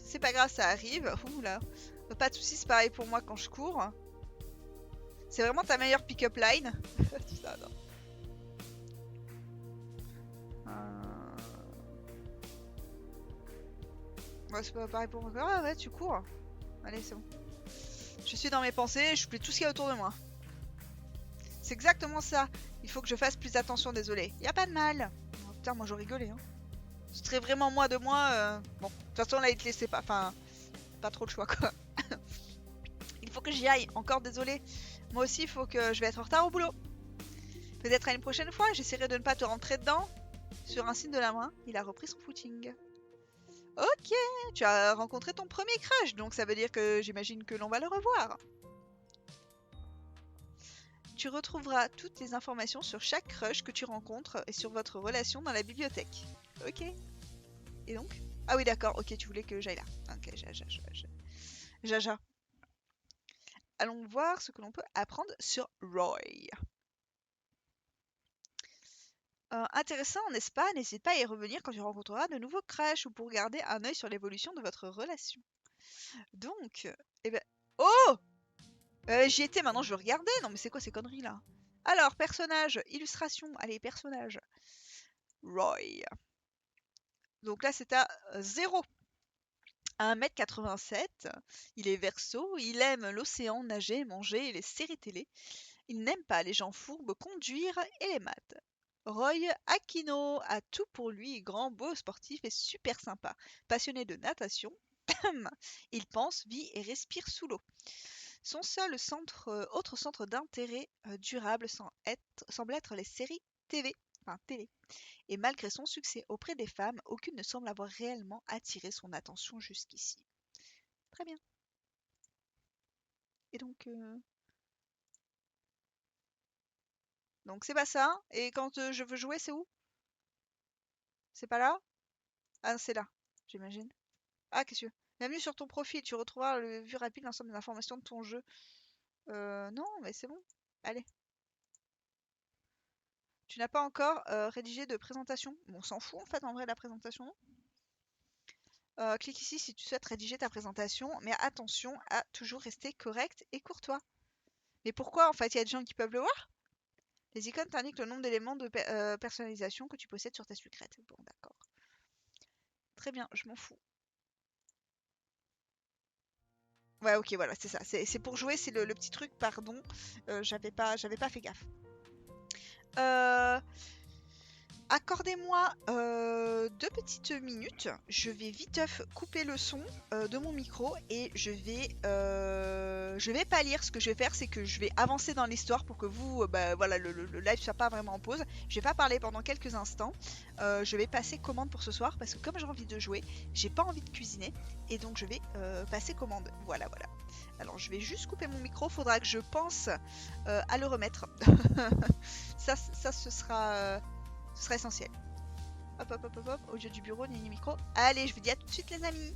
C'est pas grave, ça arrive. Ouh là. Pas de soucis, c'est pareil pour moi quand je cours. C'est vraiment ta meilleure pick-up line. Putain, non. Ouais, c'est pas pareil pour moi. Ah ouais, tu cours. Allez, c'est bon. Je suis dans mes pensées, je oublie tout ce qu'il y a autour de moi. C'est exactement ça. Il faut que je fasse plus attention, désolé. Y a pas de mal. Oh, putain, moi j'aurais rigolé. Hein. Ce serait vraiment moi de moi. Bon, de toute façon, là, il te laissait pas. Enfin, pas trop le choix, quoi. Il faut que j'y aille. Encore désolé. Moi aussi, il faut que je vais être en retard au boulot. Peut-être à une prochaine fois, j'essaierai de ne pas te rentrer dedans. Sur un signe de la main, il a repris son footing. Ok, tu as rencontré ton premier crush, donc ça veut dire que j'imagine que l'on va le revoir. Tu retrouveras toutes les informations sur chaque crush que tu rencontres et sur votre relation dans la bibliothèque. Ok. Et donc? Ah oui, d'accord, ok, tu voulais que j'aille là. Ok, jaja. Allons voir ce que l'on peut apprendre sur Roy. Intéressant, n'est-ce pas? N'hésite pas à y revenir quand tu rencontreras de nouveaux crushs ou pour garder un œil sur l'évolution de votre relation. Donc, eh ben... Oh! J'y étais, maintenant je veux regarder. Non mais c'est quoi ces conneries là? Alors, personnage, illustration. Allez, personnage. Roy. Donc là c'est à 0. 1,87 m. Il est verso. Il aime l'océan, nager, manger et les séries télé. Il n'aime pas les gens fourbes, conduire et les maths. Roy Aquino a tout pour lui, grand, beau, sportif et super sympa. Passionné de natation, il pense, vit et respire sous l'eau. Son seul autre centre d'intérêt durable semble être les séries TV, enfin télé. Et malgré son succès auprès des femmes, aucune ne semble avoir réellement attiré son attention jusqu'ici. Très bien. Et donc c'est pas ça. Et quand je veux jouer, c'est où? C'est pas là? Ah, c'est là, j'imagine. Ah, qu'est-ce que... Bienvenue sur ton profil, tu retrouveras le vue rapide l'ensemble des informations de ton jeu. Non, mais c'est bon. Allez. Tu n'as pas encore rédigé de présentation. Bon, on s'en fout en fait en vrai de la présentation. Non. Clique ici si tu souhaites rédiger ta présentation, mais attention à toujours rester correct et courtois. Mais pourquoi en fait il y a des gens qui peuvent le voir? Les icônes t'indiquent le nombre d'éléments de personnalisation que tu possèdes sur ta sucrète. Bon, d'accord. Très bien, je m'en fous. Ouais, ok, voilà, c'est ça. C'est pour jouer, c'est le petit truc, pardon. J'avais pas fait gaffe. Euh, Accordez-moi 2 petites minutes. Je vais viteuf couper le son de mon micro et je vais pas lire. Ce que je vais faire, c'est que je vais avancer dans l'histoire pour que vous, bah, voilà, le live soit pas vraiment en pause. Je vais pas parler pendant quelques instants. Je vais passer commande pour ce soir parce que comme j'ai envie de jouer, j'ai pas envie de cuisiner et donc je vais passer commande. Voilà, voilà. Alors je vais juste couper mon micro. Faudra que je pense à le remettre. Ça, ce sera essentiel. Hop, hop, hop, hop, hop. Audio du bureau, ni micro. Allez, je vous dis à tout de suite, les amis.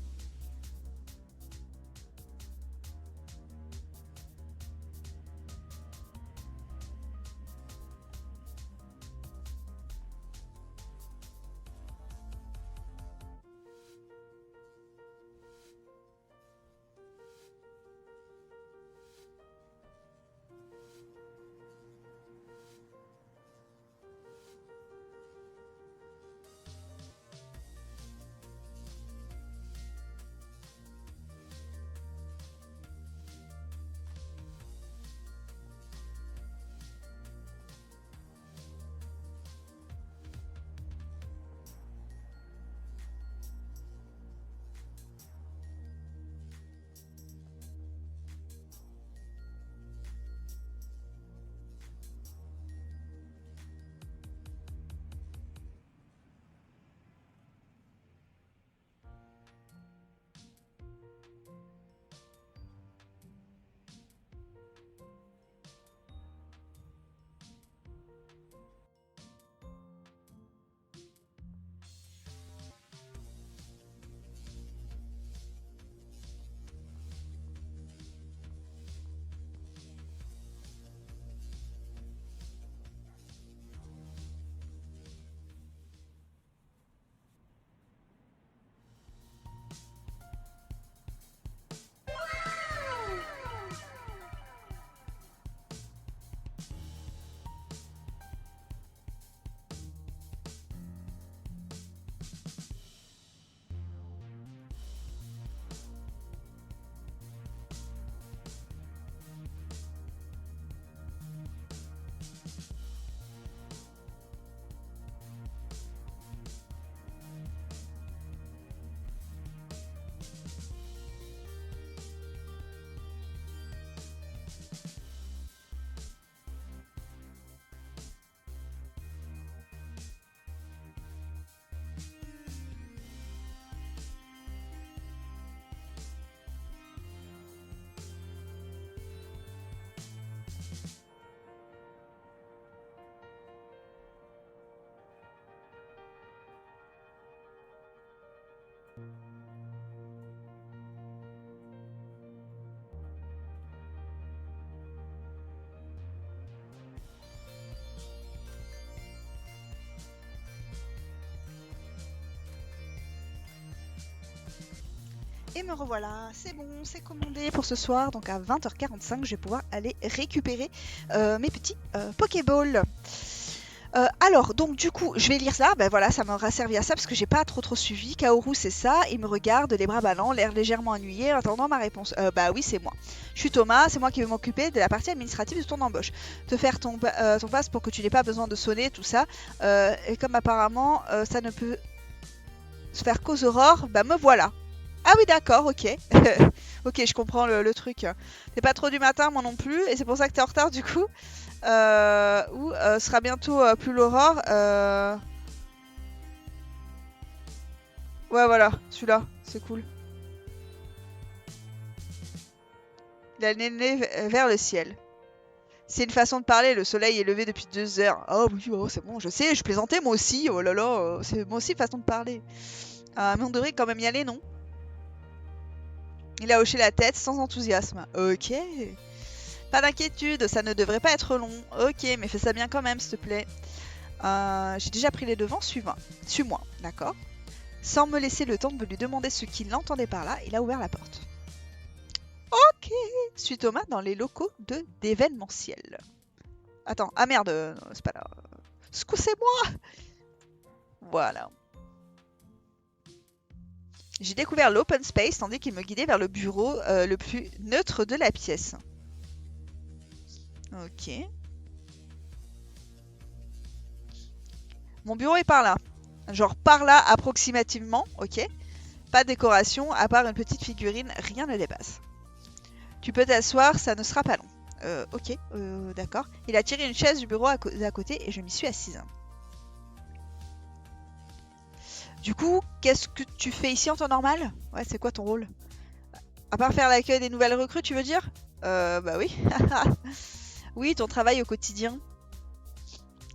Et me revoilà, c'est bon, c'est commandé pour ce soir. Donc à 20h45, je vais pouvoir aller récupérer mes petits Pokéballs. Alors, donc du coup, je vais lire ça. Ben voilà, ça m'aura servi à ça parce que j'ai pas trop suivi. Kaoru, c'est ça. Il me regarde, les bras ballants, l'air légèrement ennuyé, en attendant ma réponse. Bah oui, c'est moi. Je suis Thomas, c'est moi qui vais m'occuper de la partie administrative de ton embauche. Te faire ton passe pour que tu n'aies pas besoin de sonner, tout ça. Et comme apparemment, ça ne peut se faire qu'aux aurores, bah me voilà. Ah oui, d'accord, ok. Ok, je comprends le truc. T'es pas trop du matin, moi non plus, et c'est pour ça que t'es en retard du coup. Ou sera bientôt plus l'aurore. Ouais, voilà, celui-là, c'est cool. Il a le nez vers le ciel. C'est une façon de parler, le soleil est levé depuis 2 heures. Oh oui, oh, c'est bon, je sais, je plaisantais moi aussi. Oh là là, c'est moi aussi façon de parler. Mais on devrait quand même y aller, non? Il a hoché la tête sans enthousiasme. Ok. Pas d'inquiétude, ça ne devrait pas être long. Ok, mais fais ça bien quand même, s'il te plaît. J'ai déjà pris les devants, suis-moi. Suis-moi, d'accord? Sans me laisser le temps de lui demander ce qu'il entendait par là, il a ouvert la porte. Ok, suis Thomas dans les locaux d'événementiel. Attends, ah merde, c'est pas là. Excusez-moi. Voilà. J'ai découvert l'open space tandis qu'il me guidait vers le bureau le plus neutre de la pièce. Ok. Mon bureau est par là. Genre par là approximativement, ok. Pas de décoration, à part une petite figurine, rien ne dépasse. Tu peux t'asseoir, ça ne sera pas long. Ok, d'accord. Il a tiré une chaise du bureau à côté et je m'y suis assise. Du coup, qu'est-ce que tu fais ici en temps normal? Ouais, c'est quoi ton rôle? À part faire l'accueil des nouvelles recrues, tu veux dire? Bah oui. Oui, ton travail au quotidien.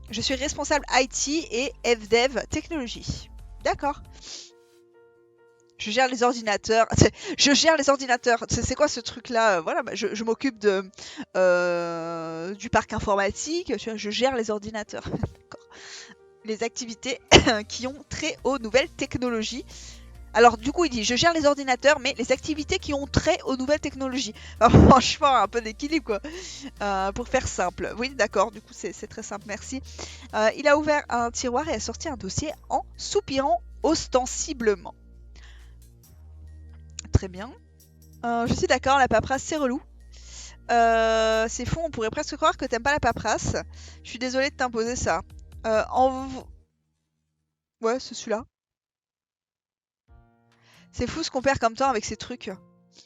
Je suis responsable IT et FDev technologie. D'accord. Je gère les ordinateurs. Je gère les ordinateurs. C'est quoi ce truc-là? Voilà, bah, je m'occupe du parc informatique. Je gère les ordinateurs. D'accord. Les activités qui ont trait aux nouvelles technologies. Alors du coup, il dit, je gère les ordinateurs, mais les activités qui ont trait aux nouvelles technologies. Enfin, franchement, un peu d'équilibre, quoi. Pour faire simple. Oui, d'accord, du coup, c'est très simple, merci. Il a ouvert un tiroir et a sorti un dossier en soupirant ostensiblement. Très bien. Je suis d'accord, la paperasse, c'est relou. C'est fou, on pourrait presque croire que t'aimes pas la paperasse. Je suis désolée de t'imposer ça. Euh, en... Ouais, c'est celui-là. C'est fou ce qu'on perd comme temps avec ces trucs.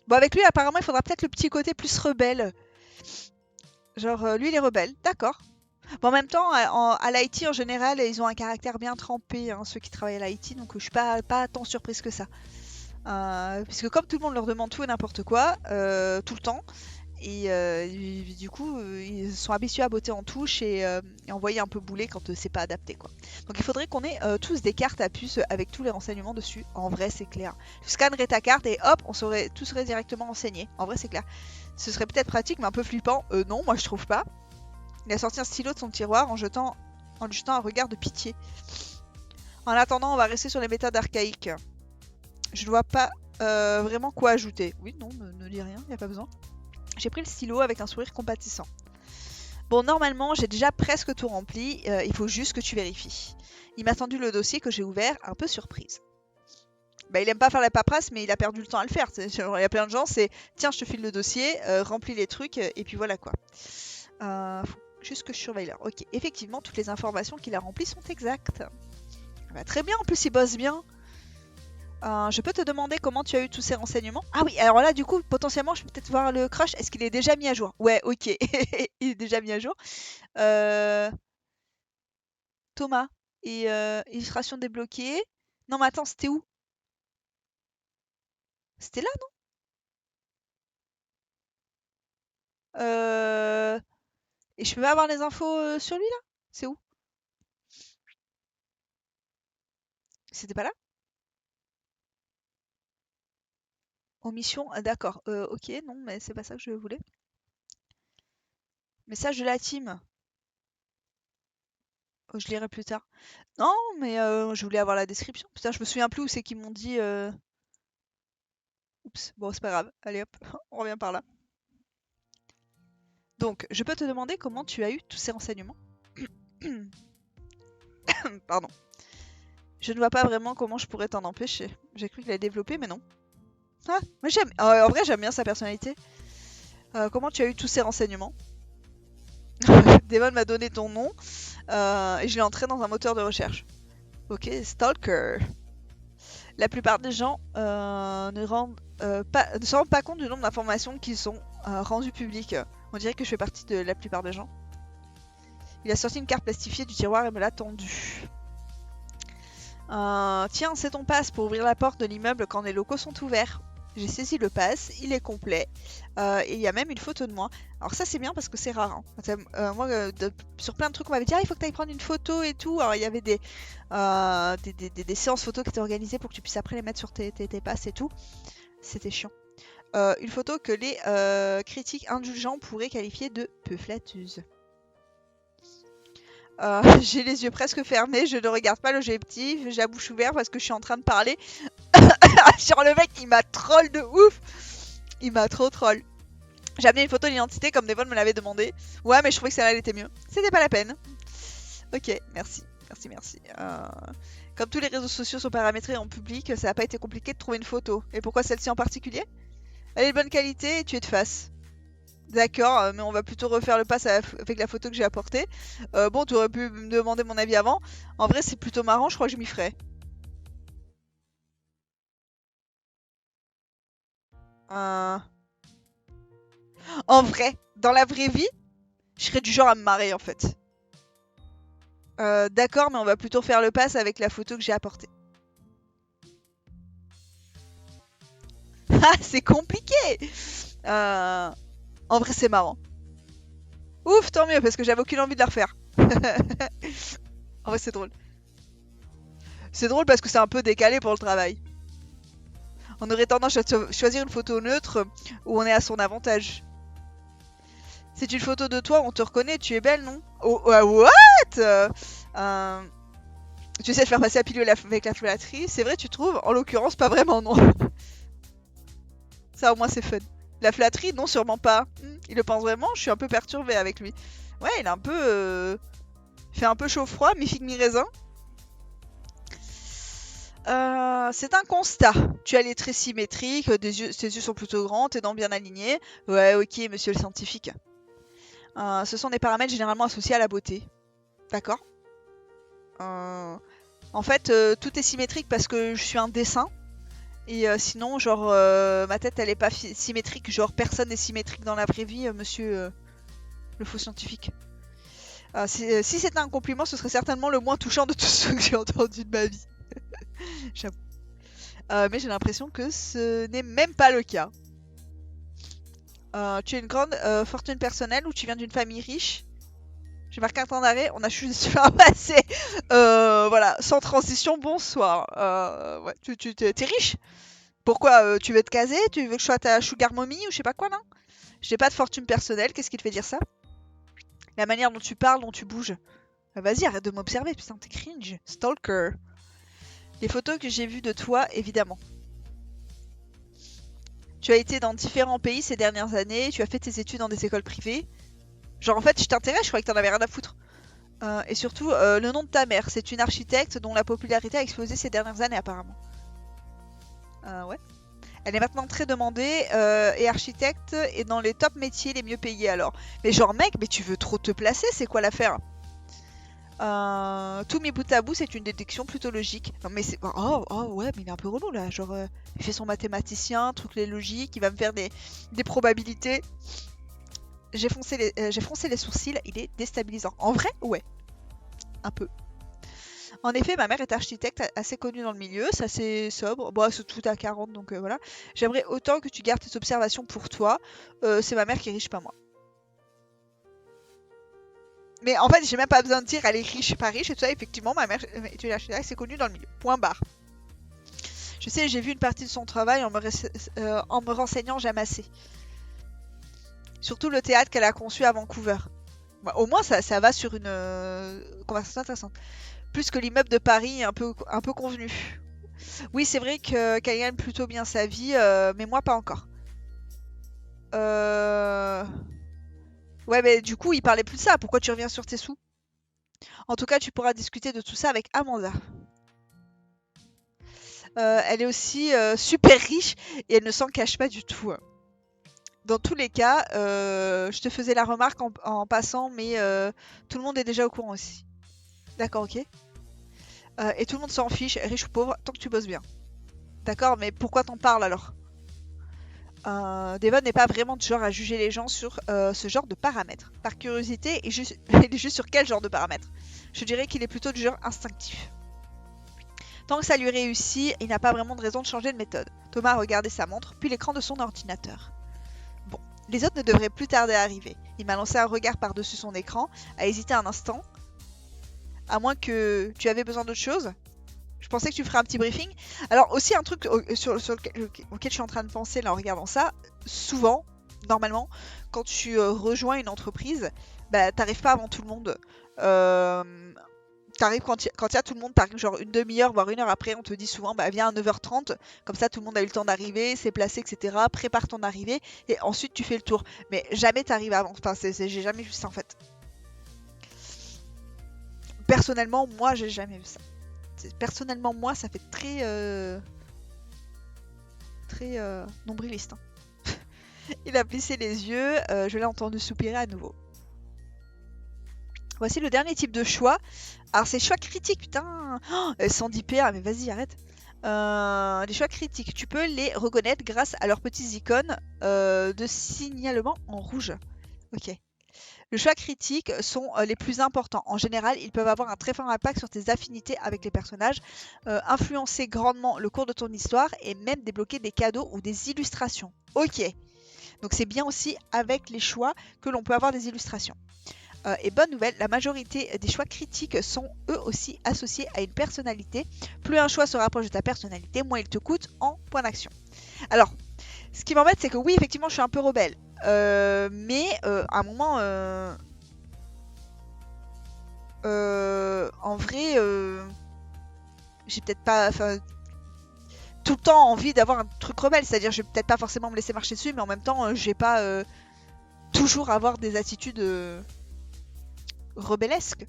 Bon, avec lui, apparemment, il faudra peut-être le petit côté plus rebelle. Genre, lui, il est rebelle. D'accord. Bon, en même temps, à l'IT, en général, ils ont un caractère bien trempé, hein, ceux qui travaillent à l'IT, donc je suis pas tant surprise que ça. Puisque comme tout le monde leur demande tout et n'importe quoi, tout le temps, et du coup, ils sont habitués à botter en touche et envoyer un peu bouler quand c'est pas adapté, quoi. Donc il faudrait qu'on ait tous des cartes à puce avec tous les renseignements dessus. En vrai, c'est clair. Tu scannerais ta carte et hop, tout serait directement renseigné. En vrai, c'est clair. Ce serait peut-être pratique, mais un peu flippant. Non, moi je trouve pas. Il a sorti un stylo de son tiroir en lui jetant un regard de pitié. En attendant, on va rester sur les méthodes archaïques. Je ne vois pas vraiment quoi ajouter. Oui, non, ne dis rien, il n'y a pas besoin. J'ai pris le stylo avec un sourire compatissant. Bon, normalement, j'ai déjà presque tout rempli. Il faut juste que tu vérifies. Il m'a tendu le dossier que j'ai ouvert, un peu surprise. Bah, il aime pas faire la paperasse, mais il a perdu le temps à le faire. Il y a plein de gens, c'est tiens, je te file le dossier, remplis les trucs, et puis voilà quoi. Faut juste que je surveille là. Ok, effectivement, toutes les informations qu'il a remplies sont exactes. Bah, très bien, en plus il bosse bien. Je peux te demander comment tu as eu tous ces renseignements? Ah oui, alors là, du coup, potentiellement, je peux peut-être voir le crush. Est-ce qu'il est déjà mis à jour? Ouais, ok. Il est déjà mis à jour. Euh, Thomas. Et illustration débloquée. Non, mais attends, c'était où? C'était là, non? Et je peux pas avoir les infos sur lui, là? C'est où? C'était pas là? Omission? Ah, d'accord. Ok, non, mais c'est pas ça que je voulais. Message de la team. Oh, je lirai plus tard. Non, mais je voulais avoir la description. Putain, je me souviens plus où c'est qu'ils m'ont dit. Oups, bon, c'est pas grave. Allez hop, on revient par là. Donc, je peux te demander comment tu as eu tous ces renseignements? Pardon. Je ne vois pas vraiment comment je pourrais t'en empêcher. J'ai cru qu'il a développé, mais non. Ah, moi j'aime. En vrai, j'aime bien sa personnalité. Comment tu as eu tous ces renseignements? Devon m'a donné ton nom et je l'ai entré dans un moteur de recherche. Ok, Stalker. La plupart des gens ne se rendent pas compte du nombre d'informations qui sont rendues publiques. On dirait que je fais partie de la plupart des gens. Il a sorti une carte plastifiée du tiroir et me l'a tendue. Tiens, c'est ton passe pour ouvrir la porte de l'immeuble quand les locaux sont ouverts. J'ai saisi le pass, il est complet. Et il y a même une photo de moi. Alors ça c'est bien parce que c'est rare. Hein. Moi, sur plein de trucs, on m'avait dit il faut que tu ailles prendre une photo et tout. Alors il y avait des séances photos qui étaient organisées pour que tu puisses après les mettre sur tes passes et tout. C'était chiant. Une photo que les critiques indulgents pourraient qualifier de peu flatteuse. J'ai les yeux presque fermés, je ne regarde pas l'objectif, j'ai la bouche ouverte parce que je suis en train de parler sur le mec, il m'a troll de ouf. Il m'a trop troll. J'ai amené une photo d'identité comme Devon me l'avait demandé. Ouais, mais je trouvais que celle-là elle était mieux. C'était pas la peine. Ok, merci. Merci. Comme tous les réseaux sociaux sont paramétrés en public, ça n'a pas été compliqué de trouver une photo. Et pourquoi celle-ci en particulier? Elle est de bonne qualité et tu es de face. D'accord, mais on va plutôt refaire le pass avec la photo que j'ai apportée. Bon, tu aurais pu me demander mon avis avant. En vrai, c'est plutôt marrant, je crois que je m'y ferais. Euh, En vrai, dans la vraie vie, je serais du genre à me marrer en fait. D'accord, mais on va plutôt faire le pass avec la photo que j'ai apportée. Ah, c'est compliqué. En vrai, c'est marrant. Ouf, tant mieux, parce que j'avais aucune envie de la refaire. En vrai, c'est drôle. C'est drôle parce que c'est un peu décalé pour le travail. On aurait tendance à choisir une photo neutre où on est à son avantage. C'est une photo de toi, on te reconnaît, tu es belle, non? Oh, what? Tu essaies de faire passer à pilule avec la flatterie, c'est vrai, tu trouves? En l'occurrence, pas vraiment, non. Ça, au moins, c'est fun. La flatterie, non, sûrement pas. Il le pense vraiment, je suis un peu perturbée avec lui. Ouais, il est un peu... fait un peu chaud-froid, mi-figue, mi-raisin. C'est un constat. Tu as les traits symétriques, tes yeux sont plutôt grands, tes dents bien alignées. Ouais, ok, monsieur le scientifique. Ce sont des paramètres généralement associés à la beauté. D'accord. En fait, tout est symétrique parce que je suis un dessin. Et sinon, genre, ma tête, elle est pas symétrique. Genre, personne n'est symétrique dans la vraie vie, monsieur le faux scientifique. Si c'était un compliment, ce serait certainement le moins touchant de tous ceux que j'ai entendus de ma vie. J'avoue. Mais j'ai l'impression que ce n'est même pas le cas. Tu as une grande fortune personnelle ou tu viens d'une famille riche? J'ai marqué un temps d'arrêt, on a juste fait un passé. Voilà, sans transition, bonsoir. Ouais, t'es riche? Pourquoi tu veux te caser? Tu veux que je sois ta sugar mommy ou je sais pas quoi, non? J'ai pas de fortune personnelle, qu'est-ce qui te fait dire ça? La manière dont tu parles, dont tu bouges. Vas-y, arrête de m'observer, putain, t'es cringe. Stalker. Les photos que j'ai vues de toi, évidemment. Tu as été dans différents pays ces dernières années, tu as fait tes études dans des écoles privées. Genre, en fait, je t'intéresse, je croyais que t'en avais rien à foutre. Et surtout, le nom de ta mère, c'est une architecte dont la popularité a explosé ces dernières années, apparemment. Ouais. Elle est maintenant très demandée et architecte est dans les top métiers les mieux payés alors. Mais genre mec, mais tu veux trop te placer, c'est quoi l'affaire? Tout mis bout à bout, c'est une détection plutôt logique. Non mais c'est... Oh ouais, mais il est un peu relou là. Genre, il fait son mathématicien, truc les logiques, il va me faire des probabilités. J'ai froncé les sourcils, il est déstabilisant. En vrai, ouais. Un peu. En effet, ma mère est architecte assez connue dans le milieu, c'est assez sobre. Bon, c'est tout à 40, donc voilà. J'aimerais autant que tu gardes tes observations pour toi. C'est ma mère qui est riche, pas moi. Mais en fait, j'ai même pas besoin de dire elle est riche, pas riche, et tout ça. Effectivement, ma mère est une architecte assez connue dans le milieu. Point barre. Je sais, j'ai vu une partie de son travail en me renseignant, j'aime assez. Surtout le théâtre qu'elle a conçu à Vancouver. Bah, au moins, ça va sur une conversation intéressante. Plus que l'immeuble de Paris un peu convenu. Oui, c'est vrai qu'elle gagne plutôt bien sa vie, mais moi pas encore. Euh... Ouais, mais du coup, il parlait plus de ça. Pourquoi tu reviens sur tes sous? En tout cas, tu pourras discuter de tout ça avec Amanda. Elle est aussi super riche et elle ne s'en cache pas du tout. Dans tous les cas, je te faisais la remarque en passant, mais tout le monde est déjà au courant aussi. D'accord, ok. Et tout le monde s'en fiche, riche ou pauvre, tant que tu bosses bien. D'accord, mais pourquoi t'en parles alors? Devon n'est pas vraiment du genre à juger les gens sur ce genre de paramètres. Par curiosité, il est juste sur quel genre de paramètres? Je dirais qu'il est plutôt du genre instinctif. Tant que ça lui réussit, il n'a pas vraiment de raison de changer de méthode. Thomas a regardé sa montre, puis l'écran de son ordinateur. Bon, les autres ne devraient plus tarder à arriver. Il m'a lancé un regard par-dessus son écran, a hésité un instant. À moins que tu avais besoin d'autre chose. Je pensais que tu ferais un petit briefing. Alors aussi un truc auquel je suis en train de penser là en regardant ça, souvent, normalement, quand tu rejoins une entreprise, bah t'arrives pas avant tout le monde. T'arrives quand il y a tout le monde, t'arrives genre une demi-heure, voire une heure après, on te dit souvent bah viens à 9h30, comme ça tout le monde a eu le temps d'arriver, s'est placé, etc. Prépare ton arrivée, et ensuite tu fais le tour. Mais jamais t'arrives avant, enfin j'ai jamais vu ça en fait. Personnellement, moi j'ai jamais vu ça. Personnellement, moi, ça fait très nombriliste, hein. Il a plissé les yeux, je l'ai entendu soupirer à nouveau. Voici le dernier type de choix. Alors, c'est choix critiques, putain. Oh, 110 PA, mais vas-y, arrête. Les choix critiques, tu peux les reconnaître grâce à leurs petites icônes de signalement en rouge. Ok. Les choix critiques sont les plus importants. En général, ils peuvent avoir un très fort impact sur tes affinités avec les personnages, influencer grandement le cours de ton histoire et même débloquer des cadeaux ou des illustrations. Ok, donc c'est bien aussi avec les choix que l'on peut avoir des illustrations. Et bonne nouvelle, la majorité des choix critiques sont eux aussi associés à une personnalité. Plus un choix se rapproche de ta personnalité, moins il te coûte en points d'action. Alors, ce qui m'embête, c'est que oui, effectivement, je suis un peu rebelle. Mais à un moment, en vrai, j'ai peut-être pas tout le temps envie d'avoir un truc rebelle. C'est-à-dire, je vais peut-être pas forcément me laisser marcher dessus, mais en même temps, je vais pas toujours avoir des attitudes rebellesques.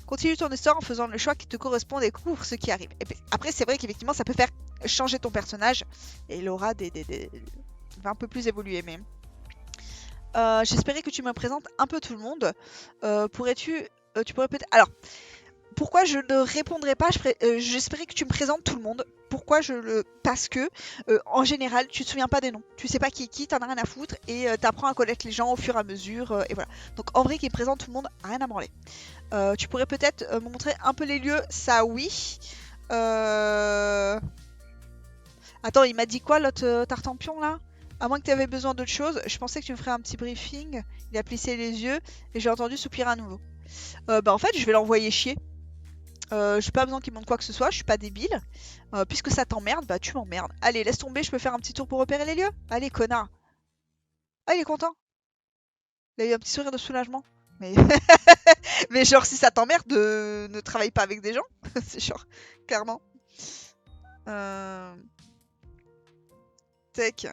Continue ton histoire en faisant le choix qui te correspond et couvre ce qui arrive. Et après, c'est vrai qu'effectivement, ça peut faire changer ton personnage et il aura va un peu plus évoluer. Mais j'espérais que tu me présentes un peu tout le monde. Tu pourrais peut-être. Alors, pourquoi je ne répondrai pas? J'espérais que tu me présentes tout le monde. Pourquoi Parce que, en général, tu te souviens pas des noms. Tu sais pas qui est qui, t'en as rien à foutre, et t'apprends à connaître les gens au fur et à mesure, et voilà. Donc en vrai, qu'il présente tout le monde, rien à branler. Tu pourrais peut-être me montrer un peu les lieux, ça oui. Attends, il m'a dit quoi l'autre tartampion là? À moins que tu avais besoin d'autre chose, je pensais que tu me ferais un petit briefing. Il a plissé les yeux et j'ai entendu soupirer à nouveau. Bah en fait, je vais l'envoyer chier. J'ai pas besoin qu'il montre quoi que ce soit, je suis pas débile. Puisque ça t'emmerde, bah tu m'emmerdes. Allez, laisse tomber, je peux faire un petit tour pour repérer les lieux? Allez, connard. Ah, il est content. Il a eu un petit sourire de soulagement. Mais, mais genre, si ça t'emmerde, ne travaille pas avec des gens. C'est genre, clairement. Euh... Tech.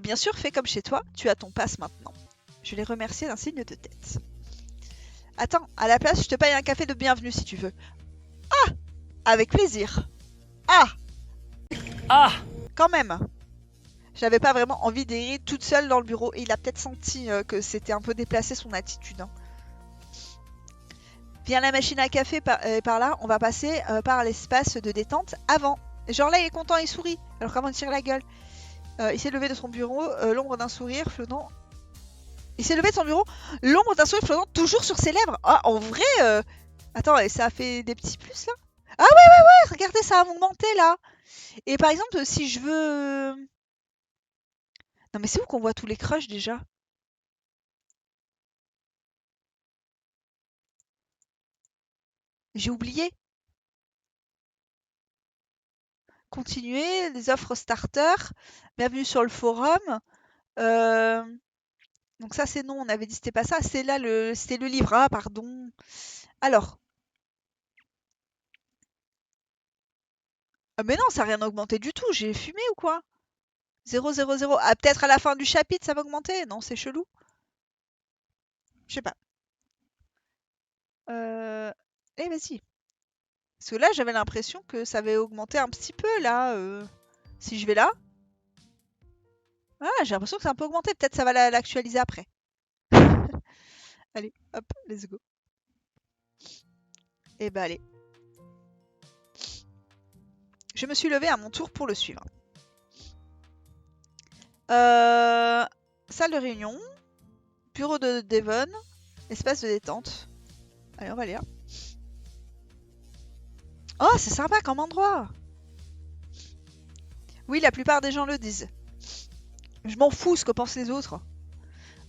Bien sûr, fais comme chez toi, tu as ton passe maintenant. Je l'ai remercié d'un signe de tête. Attends, à la place, je te paye un café de bienvenue si tu veux. Ah! Avec plaisir. Ah! Ah! Quand même. J'avais pas vraiment envie d'errer toute seule dans le bureau et il a peut-être senti que c'était un peu déplacé son attitude, hein. Viens la machine à café par là, on va passer par l'espace de détente avant. Genre là, il est content, il sourit. Alors comment il tire la gueule? Il s'est levé de son bureau, l'ombre d'un sourire flottant. Il s'est levé de son bureau, l'ombre d'un sourire flottant toujours sur ses lèvres. Ah, en vrai, attends, et ça a fait des petits plus là? Ah ouais, regardez, ça a augmenté là. Et par exemple, si je veux... Non mais c'est où qu'on voit tous les crushs déjà? J'ai oublié. Continuer, les offres starter. Bienvenue sur le forum. Euh, Donc ça c'est non, on avait dit c'était pas ça. C'est là c'était le livre. Ah pardon. Alors, Ah, mais non, ça n'a rien augmenté du tout. J'ai fumé ou quoi? 0, 0, 0. Ah, peut-être à la fin du chapitre, ça va augmenter. Non, c'est chelou. Je sais pas. Eh, vas-y. Parce que là, j'avais l'impression que ça avait augmenté un petit peu, là. Si je vais là. Ah, j'ai l'impression que ça a un peu augmenté. Peut-être ça va l'actualiser après. Allez, hop, let's go. Et bah, allez. Je me suis levée à mon tour pour le suivre. Salle de réunion. Bureau de Devon. Espace de détente. Allez, on va aller là. Oh, c'est sympa comme endroit. Oui, la plupart des gens le disent. Je m'en fous ce que pensent les autres.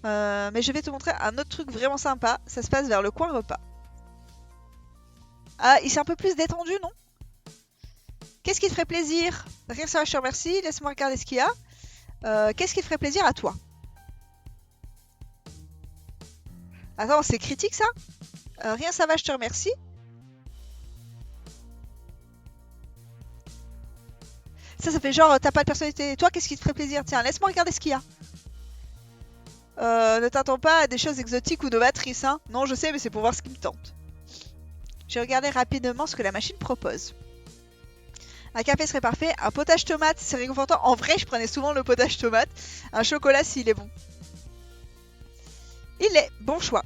Mais je vais te montrer un autre truc vraiment sympa. Ça se passe vers le coin repas. Ah, il s'est un peu plus détendu, non? Qu'est-ce qui te ferait plaisir? Rien, ça va, je te remercie. Laisse-moi regarder ce qu'il y a. Qu'est-ce qui te ferait plaisir à toi? Attends, c'est critique ça? Rien, ça va, je te remercie. Ça fait genre, t'as pas de personnalité. Toi, qu'est-ce qui te ferait plaisir? Tiens, laisse-moi regarder ce qu'il y a. Ne t'attends pas à des choses exotiques ou novatrices, hein. Non, je sais, mais c'est pour voir ce qui me tente. J'ai regardé rapidement ce que la machine propose. Un café serait parfait, un potage tomate, c'est réconfortant. En vrai, je prenais souvent le potage tomate. Un chocolat s'il est bon. Il est bon choix.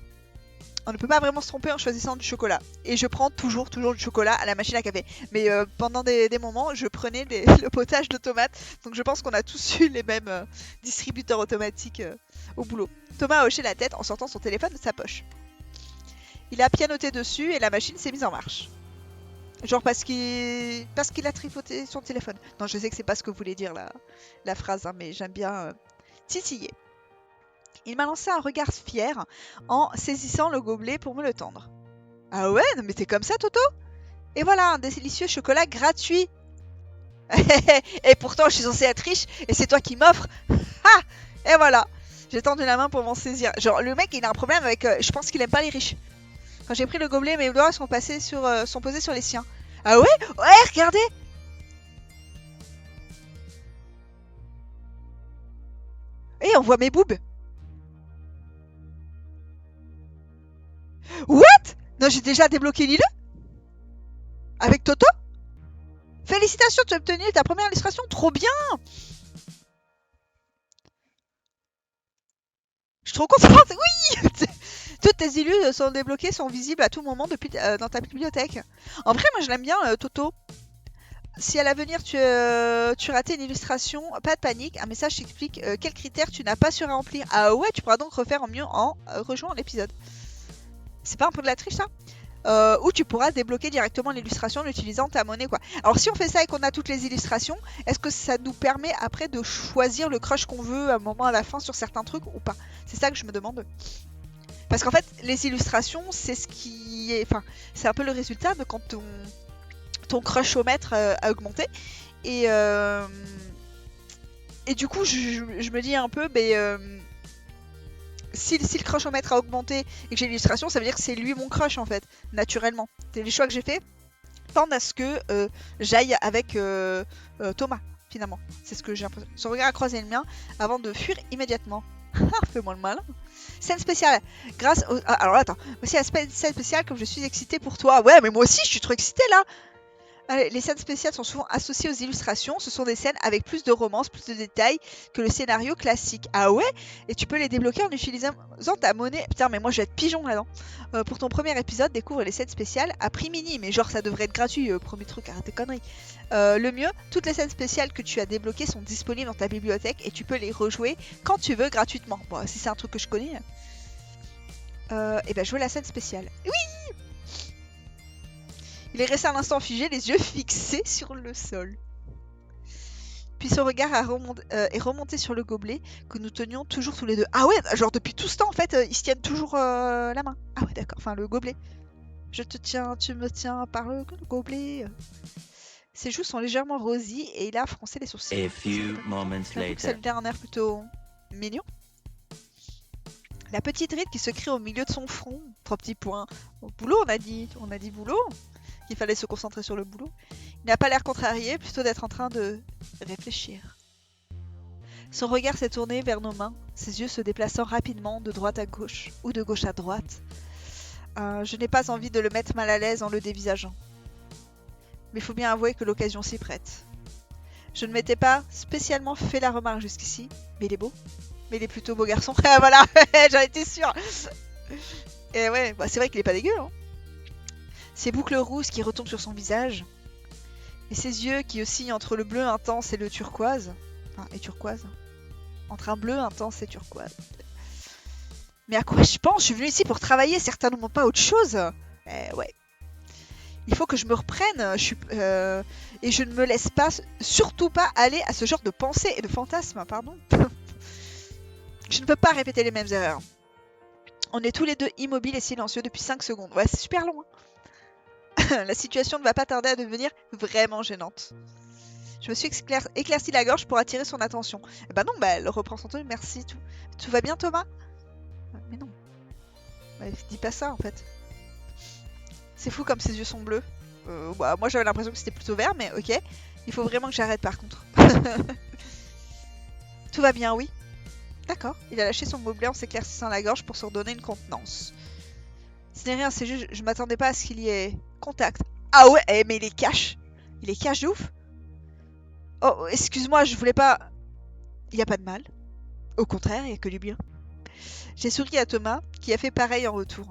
On ne peut pas vraiment se tromper en choisissant du chocolat. Et je prends toujours du chocolat à la machine à café. Mais pendant des moments, je prenais le potage de tomate. Donc je pense qu'on a tous eu les mêmes distributeurs automatiques au boulot. Thomas a hoché la tête en sortant son téléphone de sa poche. Il a pianoté dessus et la machine s'est mise en marche. Genre parce qu'il a tripoté son téléphone. Non, je sais que c'est pas ce que voulait dire la phrase, hein, mais j'aime bien titiller. Il m'a lancé un regard fier en saisissant le gobelet pour me le tendre. Ah ouais, non mais t'es comme ça, Toto? Et voilà, un délicieux chocolat gratuit. Et pourtant, je suis censée être riche et c'est toi qui m'offres. Ah! Et voilà. J'ai tendu la main pour m'en saisir. Genre, le mec, il a un problème avec... je pense qu'il aime pas les riches. Quand j'ai pris le gobelet, mes doigts sont posés sur les siens. Ah ouais? Ouais, regardez! Et on voit mes boobs. What? Non, j'ai déjà débloqué Lille avec Toto? Félicitations, tu as obtenu ta première illustration, trop bien! Je suis trop contente, oui! Toutes tes illus sont débloquées, sont visibles à tout moment depuis dans ta bibliothèque. En vrai, moi je l'aime bien, Toto. Si à l'avenir tu ratais une illustration, pas de panique, un message t'explique quels critères tu n'as pas su remplir. Ah ouais, tu pourras donc refaire en mieux en rejoignant l'épisode. C'est pas un peu de la triche ça? Ou tu pourras débloquer directement l'illustration en utilisant ta monnaie quoi. Alors si on fait ça et qu'on a toutes les illustrations, est-ce que ça nous permet après de choisir le crush qu'on veut à un moment à la fin sur certains trucs ou pas? C'est ça que je me demande. Parce qu'en fait, les illustrations, c'est ce qui est... Enfin, c'est un peu le résultat de quand ton crushomètre a augmenté. Et du coup, je me dis un peu, si le crushomètre a augmenté et que j'ai l'illustration, ça veut dire que c'est lui mon crush en fait, naturellement. C'est les choix que j'ai fait tendent à ce que j'aille avec Thomas, finalement. C'est ce que j'ai l'impression. Son regard a croisé le mien avant de fuir immédiatement. Fais-moi le malin. Scène spéciale. Grâce au... Ah, alors attends. Voici la scène spéciale comme je suis excitée pour toi. Ouais, mais moi aussi, je suis trop excitée là. Les scènes spéciales sont souvent associées aux illustrations. Ce sont des scènes avec plus de romance, plus de détails que le scénario classique. Ah ouais? Et tu peux les débloquer en utilisant ta monnaie. Putain, mais moi je vais être pigeon là-dedans. Pour ton premier épisode, découvre les scènes spéciales à prix mini. Mais genre, ça devrait être gratuit, premier truc, arrête tes conneries. Le mieux, toutes les scènes spéciales que tu as débloquées sont disponibles dans ta bibliothèque et tu peux les rejouer quand tu veux gratuitement. Bon, si c'est un truc que je connais. Et ben, jouer la scène spéciale. Oui! Il est resté un instant figé, les yeux fixés sur le sol. Puis son regard est remonté sur le gobelet que nous tenions toujours tous les deux. Ah ouais, genre depuis tout ce temps en fait, ils se tiennent toujours la main. Ah ouais, d'accord, enfin le gobelet. Je te tiens, tu me tiens par le gobelet. Ses joues sont légèrement rosies et il a froncé les sourcils. A few moments later. Ça lui donne un air plutôt mignon. La petite ride qui se crée au milieu de son front. 3 petits points. Au boulot, on a dit boulot. qu'il fallait se concentrer sur le boulot. Il n'a pas l'air contrarié, plutôt d'être en train de réfléchir. Son regard s'est tourné vers nos mains, ses yeux se déplaçant rapidement de droite à gauche ou de gauche à droite. Je n'ai pas envie de le mettre mal à l'aise en le dévisageant. Mais il faut bien avouer que l'occasion s'y prête. Je ne m'étais pas spécialement fait la remarque jusqu'ici, mais il est beau. Mais il est plutôt beau garçon. Ah, voilà, j'en étais sûre. Et ouais, bah, c'est vrai qu'il est pas dégueu. Hein. Ses boucles rousses qui retombent sur son visage. Et ses yeux qui oscillent entre le bleu intense et le turquoise. Enfin, et turquoise. Entre un bleu intense et turquoise. Mais à quoi je pense? Je suis venue ici pour travailler, certainement pas autre chose. Ouais. Il faut que je me reprenne. Et je ne me laisse pas, surtout pas aller à ce genre de pensées et de fantasmes, pardon. Je ne peux pas répéter les mêmes erreurs. On est tous les deux immobiles et silencieux depuis 5 secondes. Ouais, c'est super long. Hein. La situation ne va pas tarder à devenir vraiment gênante. Je me suis éclairci la gorge pour attirer son attention. Eh ben non, bah elle reprend son ton. Merci. Tout va bien, Thomas? Mais non. Bah, dis pas ça, en fait. C'est fou comme ses yeux sont bleus. Bah, moi, j'avais l'impression que c'était plutôt vert, mais ok. Il faut vraiment que j'arrête, par contre. Tout va bien, oui. D'accord. Il a lâché son gobelet en s'éclaircissant la gorge pour se redonner une contenance. Ce n'est rien, c'est juste, je m'attendais pas à ce qu'il y ait contact. Ah ouais, mais il est cash. Il est cash de ouf. Oh, excuse-moi, je voulais pas... Il n'y a pas de mal. Au contraire, il n'y a que du bien. J'ai souri à Thomas, qui a fait pareil en retour.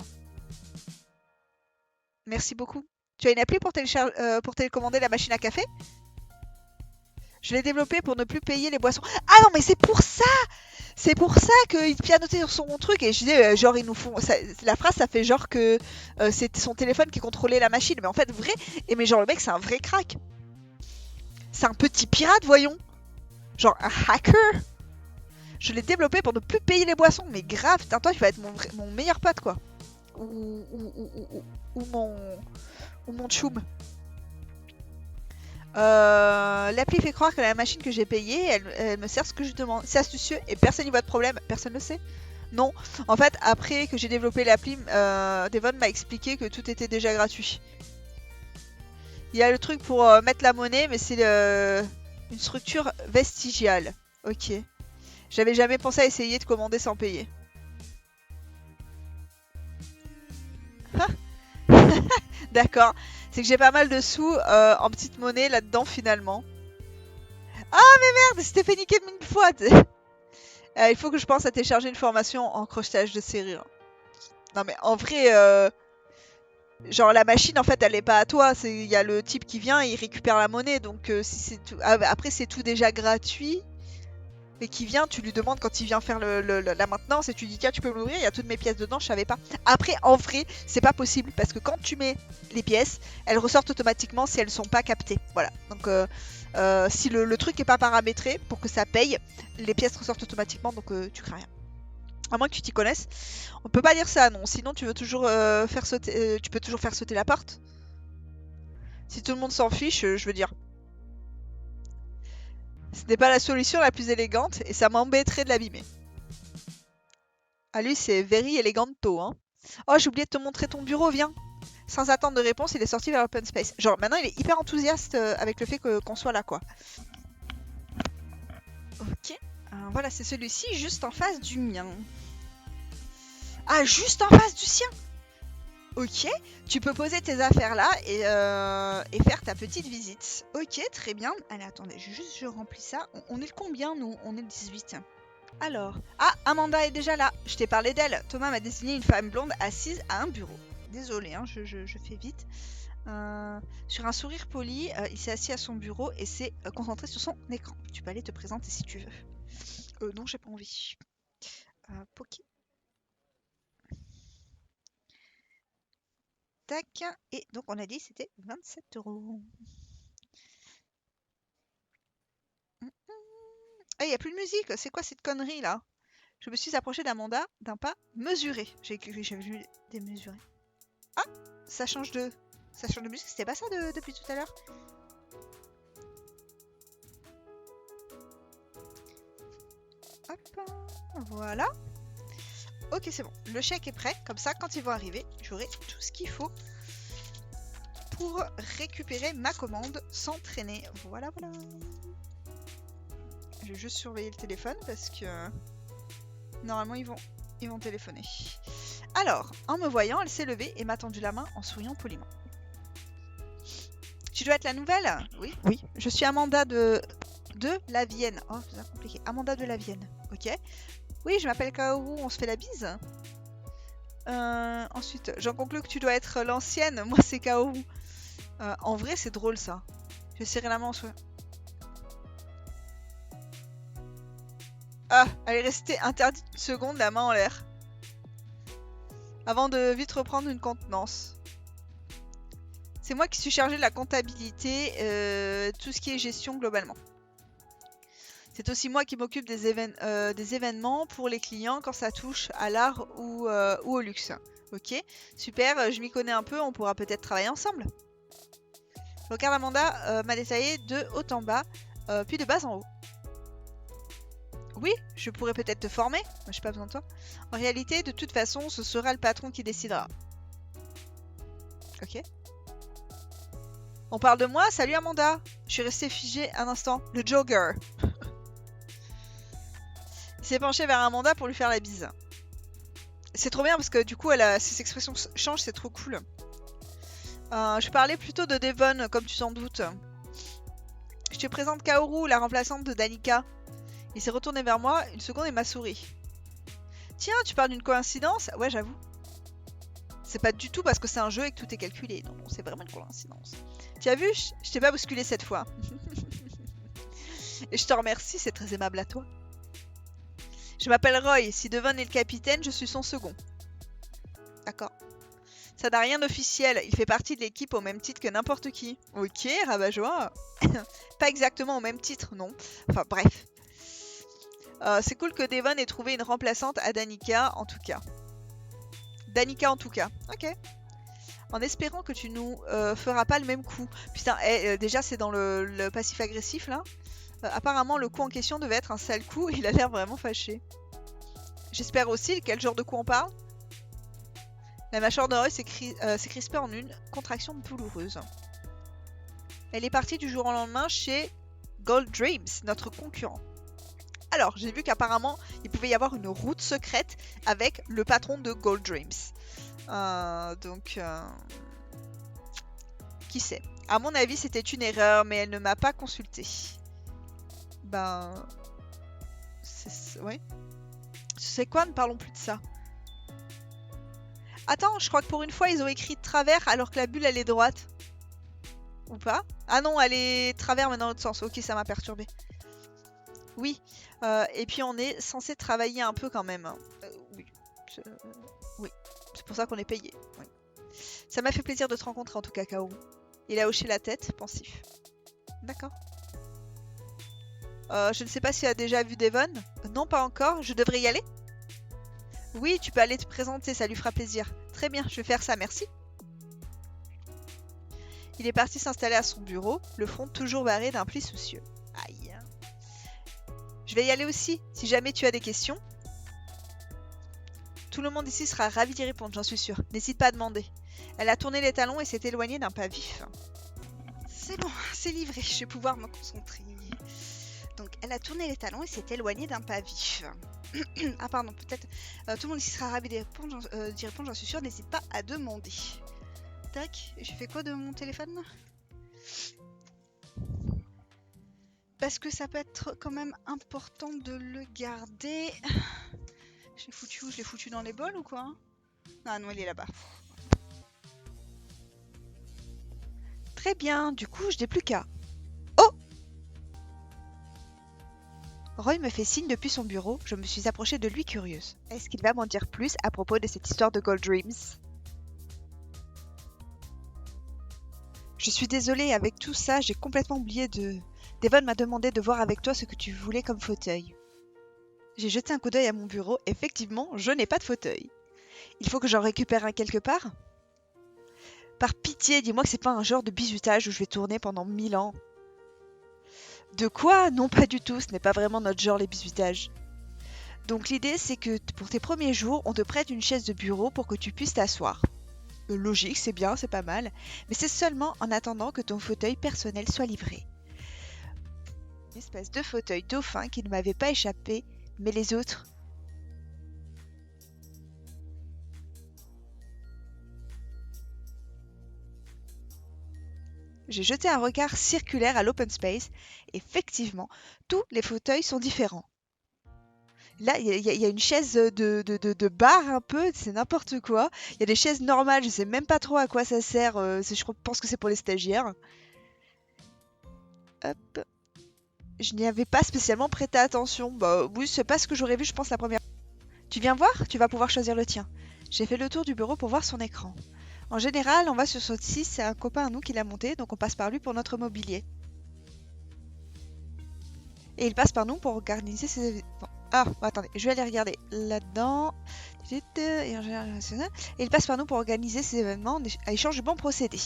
Merci beaucoup. Tu as une appli pour télécommander la machine à café? Je l'ai développée pour ne plus payer les boissons. Ah non, mais c'est pour ça! C'est pour ça qu'il pianotait sur son truc. Et je disais, genre, ils nous font... la phrase, ça fait genre que c'est son téléphone qui contrôlait la machine. Mais en fait, vrai... Et mais genre, le mec, c'est un vrai crack. C'est un petit pirate, voyons. Genre, un hacker. Je l'ai développé pour ne plus payer les boissons. Mais grave, putain, toi, tu vas être mon meilleur pote, quoi. Ou mon choum. L'appli fait croire que la machine que j'ai payée, elle me sert ce que je demande. C'est astucieux et personne n'y voit de problème. Personne ne le sait. Non. En fait, après que j'ai développé l'appli, Devon m'a expliqué que tout était déjà gratuit. Il y a le truc pour mettre la monnaie, mais c'est une structure vestigiale. Ok. J'avais jamais pensé à essayer de commander sans payer. D'accord. C'est que j'ai pas mal de sous en petite monnaie là-dedans finalement. Ah mais merde, c'était fait niquer mille fois. Il faut que je pense à télécharger une formation en crochetage de serrure. Non mais en vrai, genre la machine en fait elle est pas à toi. Il y a le type qui vient et il récupère la monnaie. Donc si c'est tout... après c'est tout déjà gratuit. Et qui vient, tu lui demandes quand il vient faire la maintenance et tu dis tiens tu peux m'ouvrir, il y a toutes mes pièces dedans, je savais pas. Après en vrai c'est pas possible parce que quand tu mets les pièces, elles ressortent automatiquement si elles sont pas captées. Voilà. Donc si le truc est pas paramétré pour que ça paye, les pièces ressortent automatiquement donc tu crains rien. À moins que tu t'y connaisses. On peut pas dire ça non, sinon tu veux toujours faire sauter, tu peux toujours faire sauter la porte. Si tout le monde s'en fiche, je veux dire. Ce n'est pas la solution la plus élégante et ça m'embêterait de l'abîmer. Ah lui c'est very eleganto hein. Oh j'ai oublié de te montrer ton bureau, viens. Sans attendre de réponse, il est sorti vers l'open space. Genre maintenant il est hyper enthousiaste avec le fait qu'on soit là quoi. Ok. Voilà c'est celui-ci juste en face du mien. Ah juste en face du sien. Ok, tu peux poser tes affaires là et faire ta petite visite. Ok, très bien. Allez, attendez, je remplis ça. On est le combien, nous? On est le 18. Alors... Ah, Amanda est déjà là. Je t'ai parlé d'elle. Thomas m'a désigné une femme blonde assise à un bureau. Désolée, hein, je fais vite. Sur un sourire poli, il s'est assis à son bureau et s'est concentré sur son écran. Tu peux aller te présenter si tu veux. Non, j'ai pas envie. Poké. Tac. Et donc on a dit c'était 27 €. Ah, il n'y a plus de musique. C'est quoi cette connerie là? Je me suis approchée d'Amanda d'un pas mesuré. J'avais vu démesuré. Ah, ça change de musique. C'était pas ça depuis tout à l'heure? Hop, voilà. Ok, c'est bon. Le chèque est prêt. Comme ça, quand ils vont arriver, j'aurai tout ce qu'il faut pour récupérer ma commande sans traîner. Voilà, voilà. Je vais juste surveiller le téléphone parce que normalement ils vont téléphoner. Alors, en me voyant, elle s'est levée et m'a tendu la main en souriant poliment. Tu dois être la nouvelle? Oui. Oui. Je suis Amanda de la Vienne. Oh, c'est compliqué. Amanda de la Vienne. Ok. Oui, je m'appelle Kaoru, on se fait la bise. Ensuite, j'en conclus que tu dois être l'ancienne. Moi, c'est Kaoru. En vrai, c'est drôle ça. Je vais serrer la main en soi. Ah, elle est restée interdite une seconde, la main en l'air. Avant de vite reprendre une contenance. C'est moi qui suis chargée de la comptabilité, tout ce qui est gestion globalement. C'est aussi moi qui m'occupe des événements pour les clients quand ça touche à l'art ou au luxe. Ok, super, je m'y connais un peu, on pourra peut-être travailler ensemble. Le regard d'Amanda m'a détaillé de haut en bas, puis de bas en haut. Oui, je pourrais peut-être te former, moi j'ai pas besoin de toi. En réalité, de toute façon, ce sera le patron qui décidera. Ok. On parle de moi? Salut Amanda. Je suis restée figée un instant. Le jogger. Il s'est penché vers Amanda pour lui faire la bise. C'est trop bien parce que du coup, ses expressions changent, c'est trop cool. Je parlais plutôt de Devon, comme tu t'en doutes. Je te présente Kaoru, la remplaçante de Danica. Il s'est retourné vers moi une seconde et m'a souri. Tiens, tu parles d'une coïncidence? Ouais, j'avoue. C'est pas du tout parce que c'est un jeu et que tout est calculé. Non, c'est vraiment une coïncidence. Tu as vu, je t'ai pas bousculé cette fois. Et je te remercie, c'est très aimable à toi. Je m'appelle Roy. Si Devon est le capitaine, je suis son second. D'accord. Ça n'a rien d'officiel. Il fait partie de l'équipe au même titre que n'importe qui. Ok, rabat-joie. Pas exactement au même titre, non. Enfin, bref. C'est cool que Devon ait trouvé une remplaçante à Danica, en tout cas. Danica, en tout cas. Ok. En espérant que tu nous feras pas le même coup. Putain, déjà, c'est dans le passif agressif, là. Apparemment, le coup en question devait être un sale coup. Il a l'air vraiment fâché. J'espère aussi. Quel genre de coup on parle? La mâchoire de Roy s'est crispée en une contraction douloureuse. Elle est partie du jour au lendemain chez Gold Dreams, notre concurrent. Alors, j'ai vu qu'apparemment, il pouvait y avoir une route secrète avec le patron de Gold Dreams. Qui sait? À mon avis, c'était une erreur, mais elle ne m'a pas consulté. Ben... Oui. C'est quoi? Ne parlons plus de ça. Attends, je crois que pour une fois, ils ont écrit de travers alors que la bulle, elle est droite. Ou pas? Ah non, elle est travers, mais dans l'autre sens. Ok, ça m'a perturbé. Oui. Et puis, on est censé travailler un peu quand même. Oui. Oui. C'est pour ça qu'on est payé. Oui. Ça m'a fait plaisir de te rencontrer en tout cas, Kaoru. Il a hoché la tête, pensif. D'accord. Je ne sais pas si tu as déjà vu Devon. Non, pas encore. Je devrais y aller? Oui, tu peux aller te présenter, ça lui fera plaisir. Très bien, je vais faire ça, merci. Il est parti s'installer à son bureau, le front toujours barré d'un pli soucieux. Aïe. Je vais y aller aussi, si jamais tu as des questions. Tout le monde ici sera ravi d'y répondre, j'en suis sûre. N'hésite pas à demander. Elle a tourné les talons et s'est éloignée d'un pas vif. C'est bon, c'est livré, je vais pouvoir me concentrer. Donc, elle a tourné les talons et s'est éloignée d'un pas vif. Ah pardon, peut-être tout le monde ici sera ravi d'y répondre, j'en suis sûre. N'hésite pas à demander. Tac, je fais quoi de mon téléphone? Parce que ça peut être quand même important de le garder. Je l'ai foutu où? Je l'ai foutu dans les bols ou quoi? Ah non, il est là-bas. Très bien, du coup, je n'ai plus qu'à... Oh! Roy me fait signe depuis son bureau, je me suis approchée de lui curieuse. Est-ce qu'il va m'en dire plus à propos de cette histoire de Gold Dreams? Je suis désolée, avec tout ça, j'ai complètement oublié de... Devon m'a demandé de voir avec toi ce que tu voulais comme fauteuil. J'ai jeté un coup d'œil à mon bureau, effectivement, je n'ai pas de fauteuil. Il faut que j'en récupère un quelque part? Par pitié, dis-moi que c'est pas un genre de bizutage où je vais tourner pendant 1000 ans. De quoi? Non, pas du tout, ce n'est pas vraiment notre genre les bisutages. Donc l'idée c'est que pour tes premiers jours, on te prête une chaise de bureau pour que tu puisses t'asseoir. Logique, c'est bien, c'est pas mal. Mais c'est seulement en attendant que ton fauteuil personnel soit livré. Une espèce de fauteuil dauphin qui ne m'avait pas échappé, mais les autres... J'ai jeté un regard circulaire à l'open space. Effectivement, tous les fauteuils sont différents. Là, il y a une chaise de bar un peu, c'est n'importe quoi. Il y a des chaises normales, je sais même pas trop à quoi ça sert. Pense que c'est pour les stagiaires. Hop. Je n'y avais pas spécialement prêté attention. Bah oui, c'est pas ce que j'aurais vu, je pense, la première. Tu viens voir? Tu vas pouvoir choisir le tien. J'ai fait le tour du bureau pour voir son écran. En général, on va sur ce site, c'est un copain à nous qui l'a monté, donc on passe par lui pour notre mobilier. Et il passe par nous pour organiser ses événements. Ah, attendez, je vais aller regarder là-dedans. Et il passe par nous pour organiser ces événements à échange de bons procédés.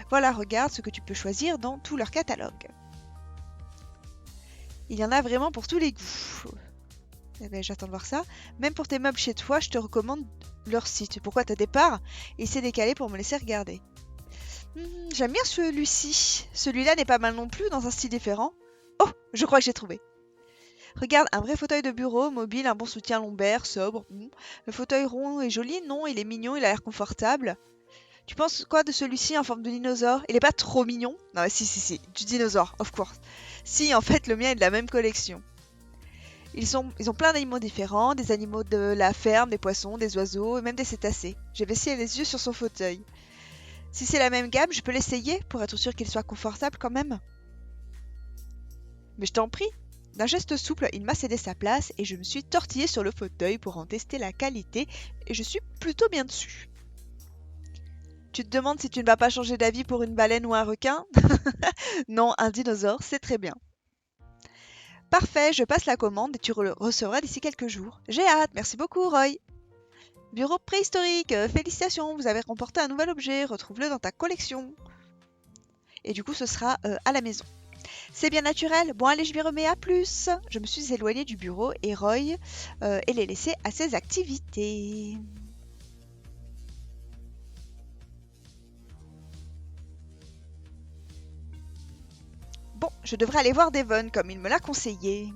Voilà, regarde ce que tu peux choisir dans tout leur catalogue. Il y en a vraiment pour tous les goûts. Eh ben, j'attends de voir ça. Même pour tes meubles chez toi, je te recommande leur site. Pourquoi t'as des parts? Il s'est décalé pour me laisser regarder. J'aime bien celui-ci. Celui-là n'est pas mal non plus, dans un style différent. Oh, je crois que j'ai trouvé. Regarde, un vrai fauteuil de bureau, mobile, un bon soutien lombaire, sobre. Le fauteuil rond est joli, non, il est mignon, il a l'air confortable. Tu penses quoi de celui-ci en forme de dinosaure? Il est pas trop mignon? Non, si, du dinosaure, of course. Si, en fait, le mien est de la même collection. Ils ont plein d'animaux différents, des animaux de la ferme, des poissons, des oiseaux et même des cétacés. J'ai baissé les yeux sur son fauteuil. Si c'est la même gamme, je peux l'essayer pour être sûr qu'il soit confortable quand même. Mais je t'en prie. D'un geste souple, il m'a cédé sa place et je me suis tortillée sur le fauteuil pour en tester la qualité et je suis plutôt bien dessus. Tu te demandes si tu ne vas pas changer d'avis pour une baleine ou un requin? Non, un dinosaure, c'est très bien. Parfait, je passe la commande et tu le recevras d'ici quelques jours. J'ai hâte, merci beaucoup Roy. Bureau préhistorique, félicitations, vous avez remporté un nouvel objet, retrouve-le dans ta collection. Et du coup, ce sera à la maison. C'est bien naturel. Bon, allez, je m'y remets, à plus. Je me suis éloignée du bureau et Roy et l'ai laissé à ses activités. Bon, je devrais aller voir Devon comme il me l'a conseillé.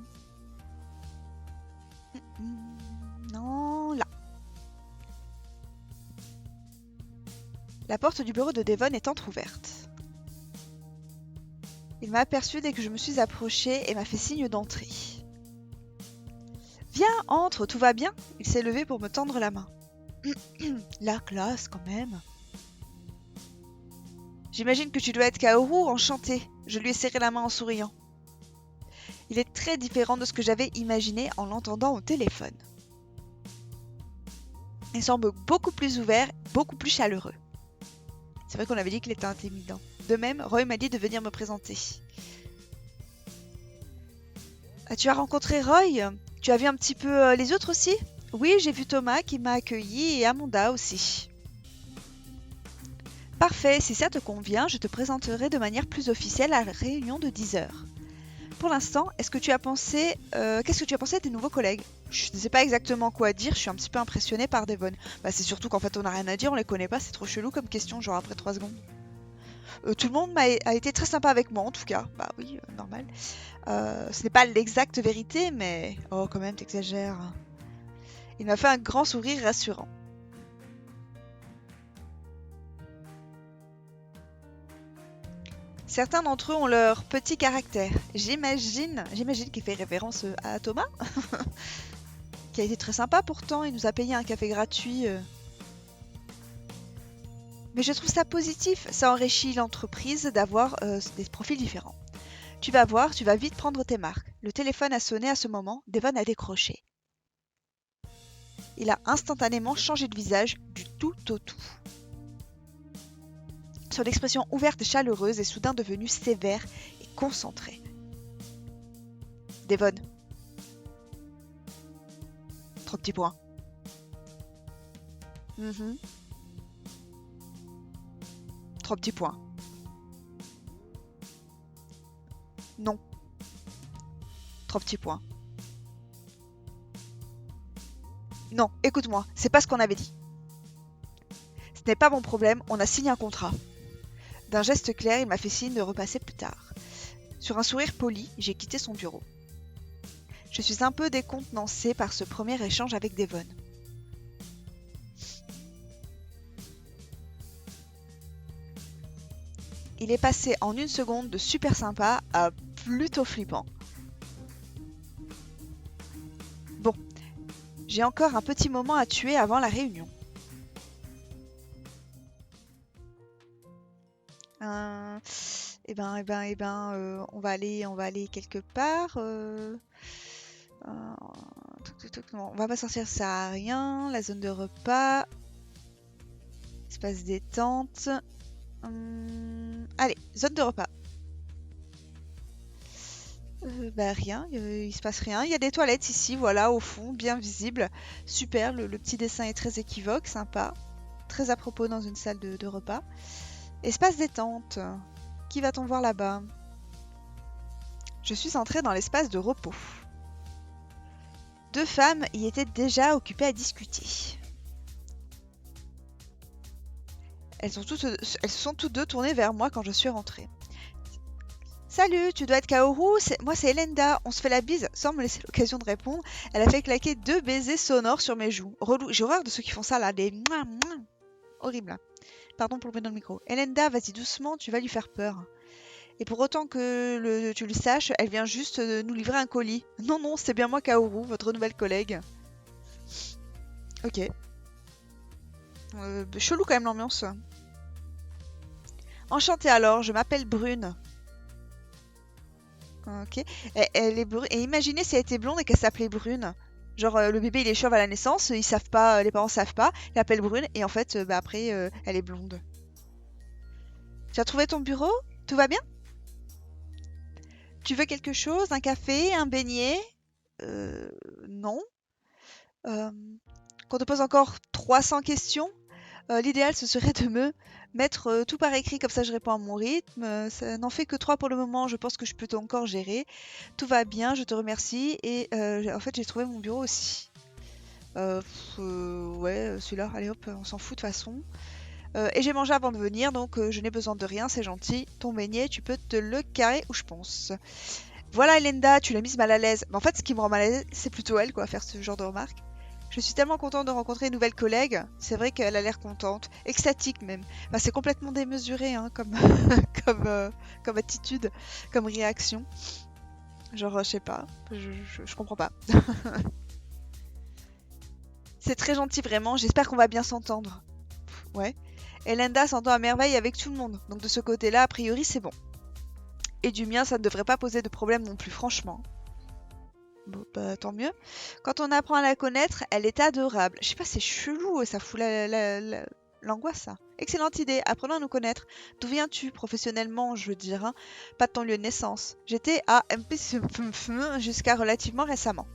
Non, là. La porte du bureau de Devon est entr'ouverte. Il m'a aperçue dès que je me suis approchée et m'a fait signe d'entrer. Viens, entre, tout va bien? Il s'est levé pour me tendre la main. La classe, quand même. J'imagine que tu dois être Kaoru, enchanté. Je lui ai serré la main en souriant. Il est très différent de ce que j'avais imaginé en l'entendant au téléphone. Il semble beaucoup plus ouvert, beaucoup plus chaleureux. C'est vrai qu'on avait dit qu'il était intimidant. De même, Roy m'a dit de venir me présenter. Ah, tu as rencontré Roy? Tu as vu un petit peu les autres aussi? Oui, j'ai vu Thomas qui m'a accueilli et Amanda aussi. Parfait, si ça te convient, je te présenterai de manière plus officielle à la réunion de 10h. Pour l'instant, qu'est-ce que tu as pensé des nouveaux collègues? Je ne sais pas exactement quoi dire, je suis un petit peu impressionnée par Devon. Bah, c'est surtout qu'en fait on n'a rien à dire, on les connaît pas, c'est trop chelou comme question, genre après 3 secondes. Tout le monde a été très sympa avec moi en tout cas, bah oui, normal. Ce n'est pas l'exacte vérité, mais... Oh quand même, t'exagères. Il m'a fait un grand sourire rassurant. Certains d'entre eux ont leur petit caractère. J'imagine qu'il fait référence à Thomas, qui a été très sympa pourtant, il nous a payé un café gratuit. Mais je trouve ça positif, ça enrichit l'entreprise d'avoir des profils différents. Tu vas voir, tu vas vite prendre tes marques. Le téléphone a sonné à ce moment, Devon a décroché. Il a instantanément changé de visage du tout au tout. Son expression ouverte et chaleureuse est soudain devenue sévère et concentrée. Devon. 3 petits points. 3 petits points. Non. 3 petits points. Non, écoute-moi, c'est pas ce qu'on avait dit. n'est pas mon problème, on a signé un contrat. D'un geste clair, il m'a fait signe de repasser plus tard. Sur un sourire poli, j'ai quitté son bureau. Je suis un peu décontenancée par ce premier échange avec Devon. Il est passé en une seconde de super sympa à plutôt flippant. Bon, j'ai encore un petit moment à tuer avant la réunion. On va aller quelque part. Non, on va pas sortir, ça sert à rien. La zone de repas. Espace détente. Allez, zone de repas. Rien, il se passe rien. Il y a des toilettes ici, voilà, au fond, bien visible. Super, le petit dessin est très équivoque, sympa. Très à propos dans une salle de repas. Espace détente. Qui va-t-on voir là-bas? Je suis entrée dans l'espace de repos. Deux femmes y étaient déjà occupées à discuter. Elles se sont toutes deux tournées vers moi quand je suis rentrée. Salut, tu dois être Kaoru, moi c'est Elenda, on se fait la bise sans me laisser l'occasion de répondre. Elle a fait claquer 2 baisers sonores sur mes joues. Relou, j'ai horreur de ceux qui font ça là, des mouah, mouah. Horrible. Pardon pour le bruit dans le micro. Elenda, vas-y doucement, tu vas lui faire peur. Et pour autant que tu le saches, elle vient juste nous livrer un colis. Non, non, c'est bien moi Kaoru, votre nouvelle collègue. Ok. Chelou quand même l'ambiance. Enchantée alors, je m'appelle Brune. Ok. Elle est brune. Et imaginez si elle était blonde et qu'elle s'appelait Brune. Genre le bébé il est chauve à la naissance, ils savent pas, les parents savent pas, ils l'appellent Brune et en fait après elle est blonde. Tu as trouvé ton bureau? Tout va bien? Tu veux quelque chose? Un café? Un beignet? Non. Euh, Qu'on te pose encore 300 questions? L'idéal, ce serait de me mettre tout par écrit, comme ça je réponds à mon rythme. Ça n'en fait que 3 pour le moment, je pense que je peux encore gérer. Tout va bien, je te remercie. Et en fait, j'ai trouvé mon bureau aussi. Ouais, celui-là, allez hop, on s'en fout de toute façon. Et j'ai mangé avant de venir, donc je n'ai besoin de rien, c'est gentil. Ton beignet, tu peux te le carrer où je pense. Voilà, Elenda, tu l'as mise mal à l'aise. Mais en fait, ce qui me rend mal à l'aise, c'est plutôt elle, quoi, faire ce genre de remarques. Je suis tellement contente de rencontrer une nouvelle collègue. C'est vrai qu'elle a l'air contente, extatique même. Enfin, c'est complètement démesuré hein, comme, comme attitude, comme réaction. Genre, je sais pas, je comprends pas. C'est très gentil vraiment, j'espère qu'on va bien s'entendre. Ouais. Et Linda s'entend à merveille avec tout le monde, donc de ce côté-là, a priori, c'est bon. Et du mien, ça ne devrait pas poser de problème non plus, franchement. Bon, bah tant mieux. Quand on apprend à la connaître, elle est adorable. Je sais pas, c'est chelou, ça fout l'angoisse, ça. Excellente idée, apprenons à nous connaître. D'où viens-tu, professionnellement, je veux dire, hein? Pas de ton lieu de naissance. J'étais à MP jusqu'à relativement récemment.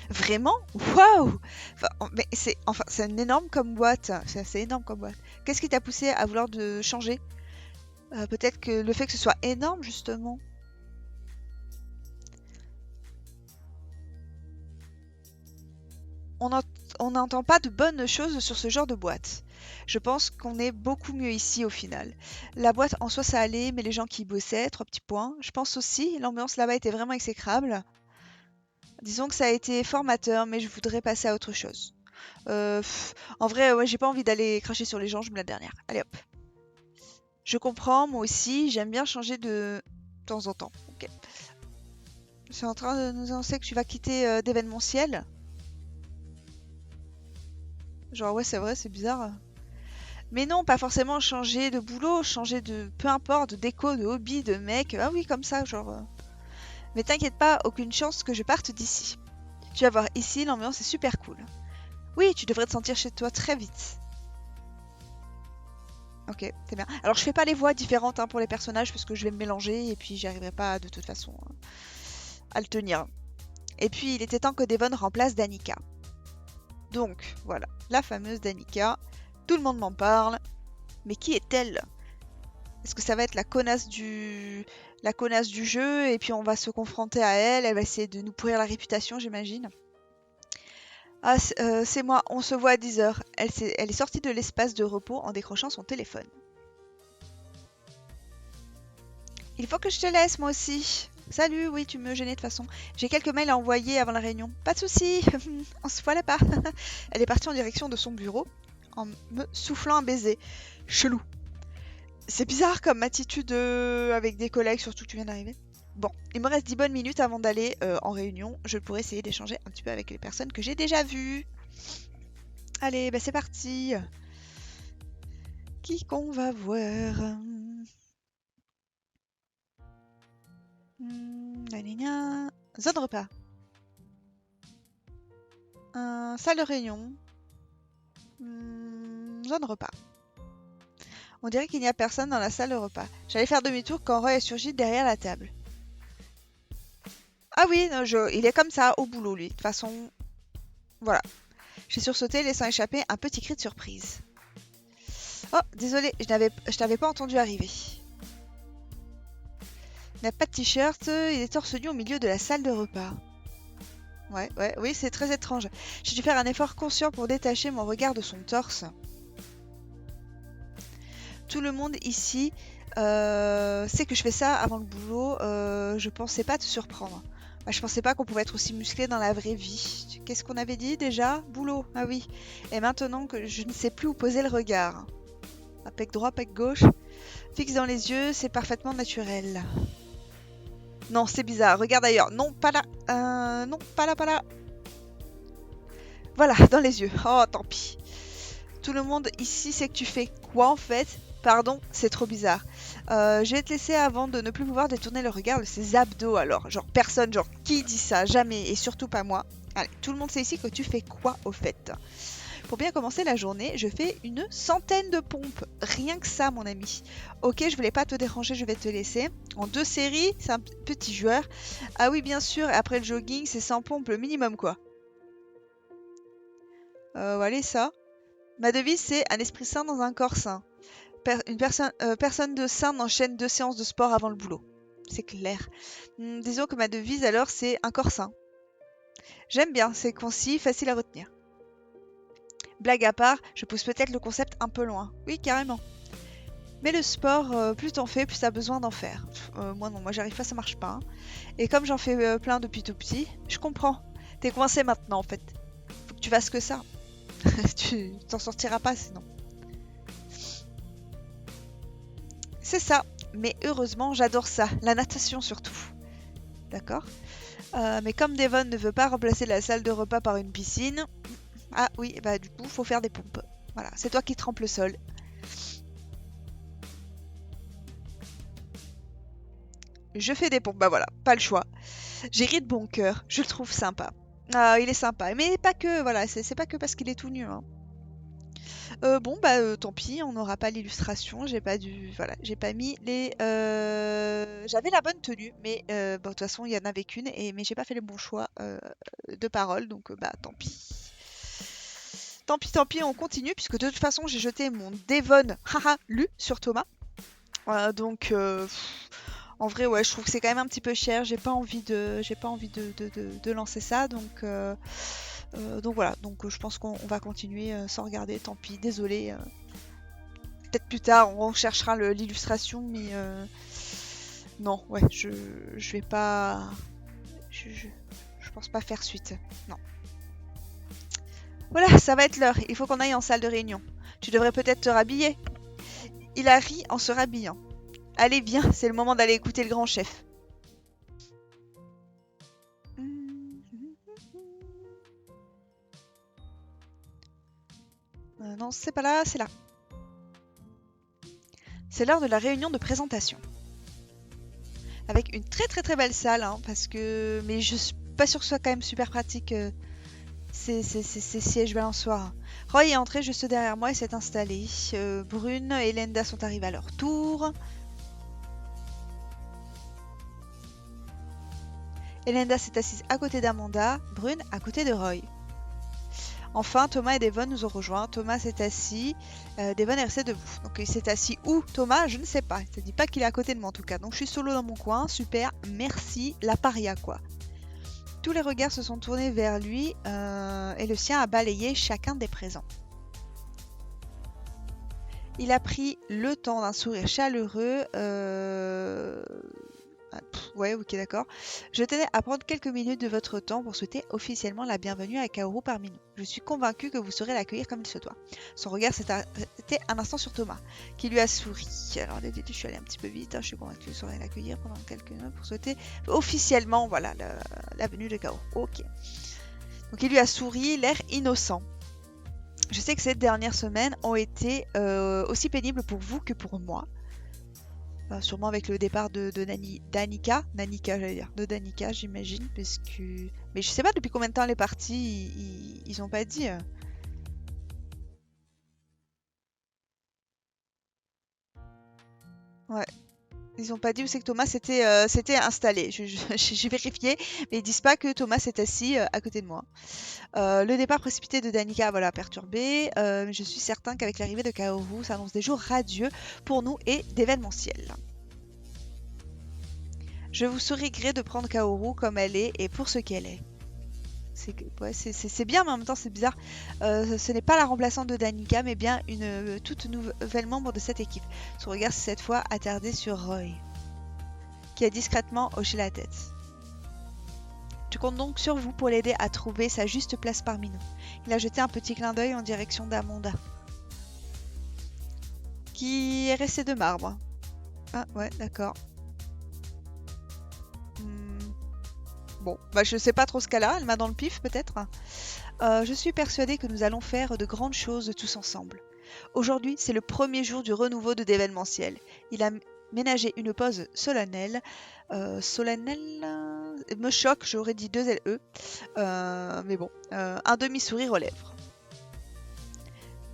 Vraiment? Waouh! Mais c'est une énorme comme boîte. C'est assez énorme comme boîte. Qu'est-ce qui t'a poussé à vouloir de changer? Peut-être que le fait que ce soit énorme, justement. On n'entend pas de bonnes choses sur ce genre de boîte. Je pense qu'on est beaucoup mieux ici au final. La boîte en soi ça allait, mais les gens qui y bossaient, 3 petits points. Je pense aussi, l'ambiance là-bas était vraiment exécrable. Disons que ça a été formateur, mais je voudrais passer à autre chose. En vrai, ouais, j'ai pas envie d'aller cracher sur les gens, je me la dernière. Allez hop. Je comprends, moi aussi, j'aime bien changer de temps en temps. Ok. C'est en train de nous annoncer que tu vas quitter d'événementiel. Genre ouais, c'est vrai, c'est bizarre. Mais non, pas forcément changer de boulot, changer de peu importe, de déco, de hobby, de mec. Ah oui, comme ça, genre. Mais t'inquiète pas, aucune chance que je parte d'ici. Tu vas voir, ici, l'ambiance est super cool. Oui, tu devrais te sentir chez toi très vite. Ok, c'est bien. Alors je fais pas les voix différentes hein, pour les personnages parce que je vais me mélanger et puis j'y arriverai pas de toute façon à le tenir. Et puis il était temps que Devon remplace Danica. Donc voilà, la fameuse Danica. Tout le monde m'en parle. Mais qui est-elle? Est-ce que ça va être la connasse du jeu et puis on va se confronter à elle, elle va essayer de nous pourrir la réputation, j'imagine. Ah, c'est moi, on se voit à 10 h. Elle est sortie de l'espace de repos en décrochant son téléphone. Il faut que je te laisse, moi aussi. Salut, oui, tu me gênais de toute façon. J'ai quelques mails à envoyer avant la réunion. Pas de souci, on se voit là-bas. Elle est partie en direction de son bureau en me soufflant un baiser. Chelou. C'est bizarre comme attitude avec des collègues, surtout que tu viens d'arriver. Bon, il me reste 10 bonnes minutes avant d'aller en réunion. Je pourrais essayer d'échanger un petit peu avec les personnes que j'ai déjà vues. Allez, bah c'est parti. Qui qu'on va voir? Zone repas. Salle de réunion. Zone repas. On dirait qu'il n'y a personne dans la salle de repas. J'allais faire demi-tour quand Roy est surgi derrière la table. Ah oui, non, il est comme ça au boulot, lui. De toute façon, voilà. J'ai sursauté, laissant échapper un petit cri de surprise. Oh, désolé, je t'avais pas entendu arriver. Il n'a pas de t-shirt, il est torse nu au milieu de la salle de repas. Oui, c'est très étrange. J'ai dû faire un effort conscient pour détacher mon regard de son torse. Tout le monde ici sait que je fais ça avant le boulot. Je pensais pas te surprendre. Bah, je pensais pas qu'on pouvait être aussi musclé dans la vraie vie. Qu'est-ce qu'on avait dit déjà? Boulot, ah oui. Et maintenant que je ne sais plus où poser le regard. Un pec droit, pec gauche. Fixe dans les yeux, c'est parfaitement naturel. Non, c'est bizarre. Regarde ailleurs. Non, pas là. Non, pas là, pas là. Voilà, dans les yeux. Oh, tant pis. Tout le monde ici sait que tu fais quoi en fait? Pardon, c'est trop bizarre. Je vais te laisser avant de ne plus pouvoir détourner le regard de ses abdos alors. Genre personne, genre qui dit ça? Jamais, et surtout pas moi. Allez, tout le monde sait ici que tu fais quoi au fait? Pour bien commencer la journée, je fais une centaine de pompes. Rien que ça, mon ami. Ok, je voulais pas te déranger, je vais te laisser. En 2 séries, c'est un petit joueur. Ah oui, bien sûr, et après le jogging, c'est 100 pompes le minimum, quoi. Allez, ça. Ma devise, c'est un esprit sain dans un corps sain. Personne de sain n'enchaîne 2 séances de sport avant le boulot. C'est clair. Disons que ma devise, alors, c'est un corps sain. J'aime bien, c'est concis, facile à retenir. Blague à part, je pousse peut-être le concept un peu loin. Oui, carrément. Mais le sport, plus t'en fais, plus t'as besoin d'en faire. Moi non, moi j'arrive pas, ça marche pas. Hein. Et comme j'en fais plein depuis tout petit, je comprends. T'es coincé maintenant en fait. Faut que tu fasses que ça. Tu t'en sortiras pas sinon. C'est ça. Mais heureusement, j'adore ça. La natation surtout. D'accord. Mais comme Devon ne veut pas remplacer la salle de repas par une piscine... Ah oui, bah du coup, faut faire des pompes. Voilà, c'est toi qui trempes le sol. Je fais des pompes, bah voilà, pas le choix. J'ai ri de bon cœur, je le trouve sympa. Ah, il est sympa, mais pas que, voilà, c'est pas que parce qu'il est tout nu. Hein. Bon, bah tant pis, on n'aura pas l'illustration, j'ai pas dû... Voilà, j'ai pas mis les... J'avais la bonne tenue, mais bon, de toute façon, il y en avait qu'une, mais j'ai pas fait le bon choix de parole, donc bah tant pis. Tant pis, on continue, puisque de toute façon, j'ai jeté mon Devon, haha, lu sur Thomas. Donc... En vrai, ouais, je trouve que c'est quand même un petit peu cher. J'ai pas envie de lancer ça, donc voilà. Donc je pense qu'on va continuer sans regarder. Tant pis, désolé. Peut-être plus tard, on cherchera l'illustration, mais non, ouais, je vais pas. Je pense pas faire suite. Non. Voilà, ça va être l'heure. Il faut qu'on aille en salle de réunion. Tu devrais peut-être te rhabiller. Il a ri en se rhabillant. Allez, viens, c'est le moment d'aller écouter le grand chef. Non, c'est pas là, c'est là. C'est l'heure de la réunion de présentation. Avec une très belle salle, hein, parce que... Mais je suis pas sûre que ce soit quand même super pratique, ces sièges balançoires. Roy est entré juste derrière moi et s'est installé. Brune et Lenda sont arrivées à leur tour. Elenda s'est assise à côté d'Amanda, Brune à côté de Roy. Enfin, Thomas et Devon nous ont rejoints. Thomas s'est assis, Devon est resté debout. Donc il s'est assis où, Thomas? Je ne sais pas. Il ne dit pas qu'il est à côté de moi en tout cas. Donc je suis solo dans mon coin, super, merci, la paria quoi. Tous les regards se sont tournés vers lui et le sien a balayé chacun des présents. Il a pris le temps d'un sourire chaleureux. Ouais, ok, d'accord. Je tenais à prendre quelques minutes de votre temps pour souhaiter officiellement la bienvenue à Kaoru parmi nous. Je suis convaincue que vous saurez l'accueillir comme il se doit. Son regard s'est arrêté un instant sur Thomas, qui lui a souri. Alors, je suis allée un petit peu vite. Je suis convaincue que vous saurez l'accueillir pendant quelques minutes pour souhaiter officiellement, voilà, la venue de Kaoru. Ok. Donc, il lui a souri, l'air innocent. Je sais que ces dernières semaines ont été aussi pénibles pour vous que pour moi. Sûrement avec le départ de Danica, j'allais dire, de Danica j'imagine, parce que... Mais je sais pas depuis combien de temps elle est partie, ils ont pas dit. Ouais, ils ont pas dit où c'est que Thomas s'était installé. J'ai vérifié, mais ils disent pas que Thomas s'est assis à côté de moi. Le départ précipité de Danica voilà, perturbé, mais je suis certain qu'avec l'arrivée de Kaoru, ça annonce des jours radieux pour nous et d'événementiel. Je vous saurai gré de prendre Kaoru comme elle est et pour ce qu'elle est. C'est bien, mais en même temps c'est bizarre. Ce n'est pas la remplaçante de Danica, mais bien une toute nouvelle membre de cette équipe. Son regard s'est cette fois attardé sur Roy, qui a discrètement hoché la tête. Je compte donc sur vous pour l'aider à trouver sa juste place parmi nous. Il a jeté un petit clin d'œil en direction d'Amanda, qui est restée de marbre. Ah ouais, d'accord. Bon, bah je sais pas trop ce qu'elle a, elle m'a dans le pif peut-être. Je suis persuadée que nous allons faire de grandes choses tous ensemble. Aujourd'hui, c'est le premier jour du renouveau de d'événementiel. Il a ménagé une pause solennelle. Solennelle me choque, j'aurais dit 2 LE. Mais bon, un demi-sourire aux lèvres.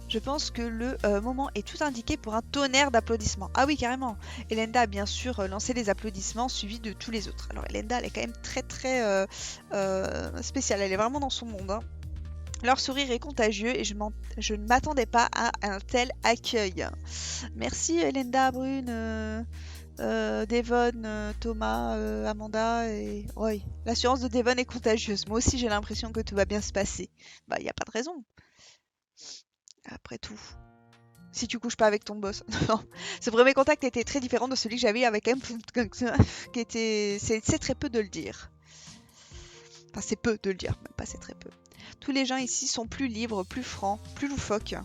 Je pense que le moment est tout indiqué pour un tonnerre d'applaudissements. Ah oui, carrément. Elenda a bien sûr lancé les applaudissements suivis de tous les autres. Alors Elenda, elle est quand même très spéciale. Elle est vraiment dans son monde. Hein. Leur sourire est contagieux et je ne m'attendais pas à un tel accueil. Merci Elenda, Brune, Devon, Thomas, Amanda et... Oui, l'assurance de Devon est contagieuse. Moi aussi j'ai l'impression que tout va bien se passer. Bah, il n'y a pas de raison. Après tout. Si tu couches pas avec ton boss. Non. Ce premier contact était très différent de celui que j'avais avec M. qui était... C'est très peu de le dire. Enfin, c'est peu de le dire, même pas c'est très peu. Tous les gens ici sont plus libres, plus francs, plus loufoques.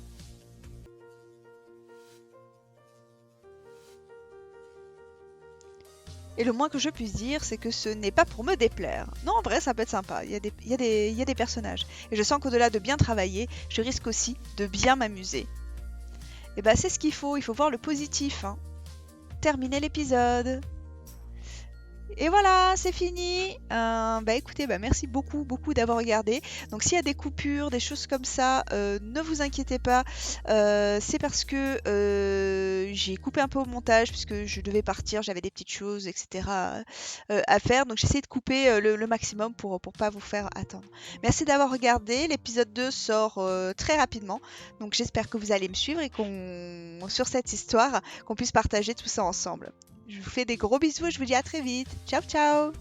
Et le moins que je puisse dire, c'est que ce n'est pas pour me déplaire. Non, en vrai, ça peut être sympa. Il y a des personnages. Et je sens qu'au-delà de bien travailler, je risque aussi de bien m'amuser. Et bah, c'est ce qu'il faut voir le positif. Hein. Terminer l'épisode. Et voilà, c'est fini. Bah écoutez, bah merci beaucoup d'avoir regardé. Donc s'il y a des coupures, des choses comme ça, ne vous inquiétez pas. C'est parce que j'ai coupé un peu au montage puisque je devais partir, j'avais des petites choses, etc. À faire. Donc j'essaie de couper le maximum pour pas vous faire attendre. Merci d'avoir regardé. L'épisode 2 sort très rapidement. Donc j'espère que vous allez me suivre et sur cette histoire, qu'on puisse partager tout ça ensemble. Je vous fais des gros bisous et je vous dis à très vite. Ciao ciao!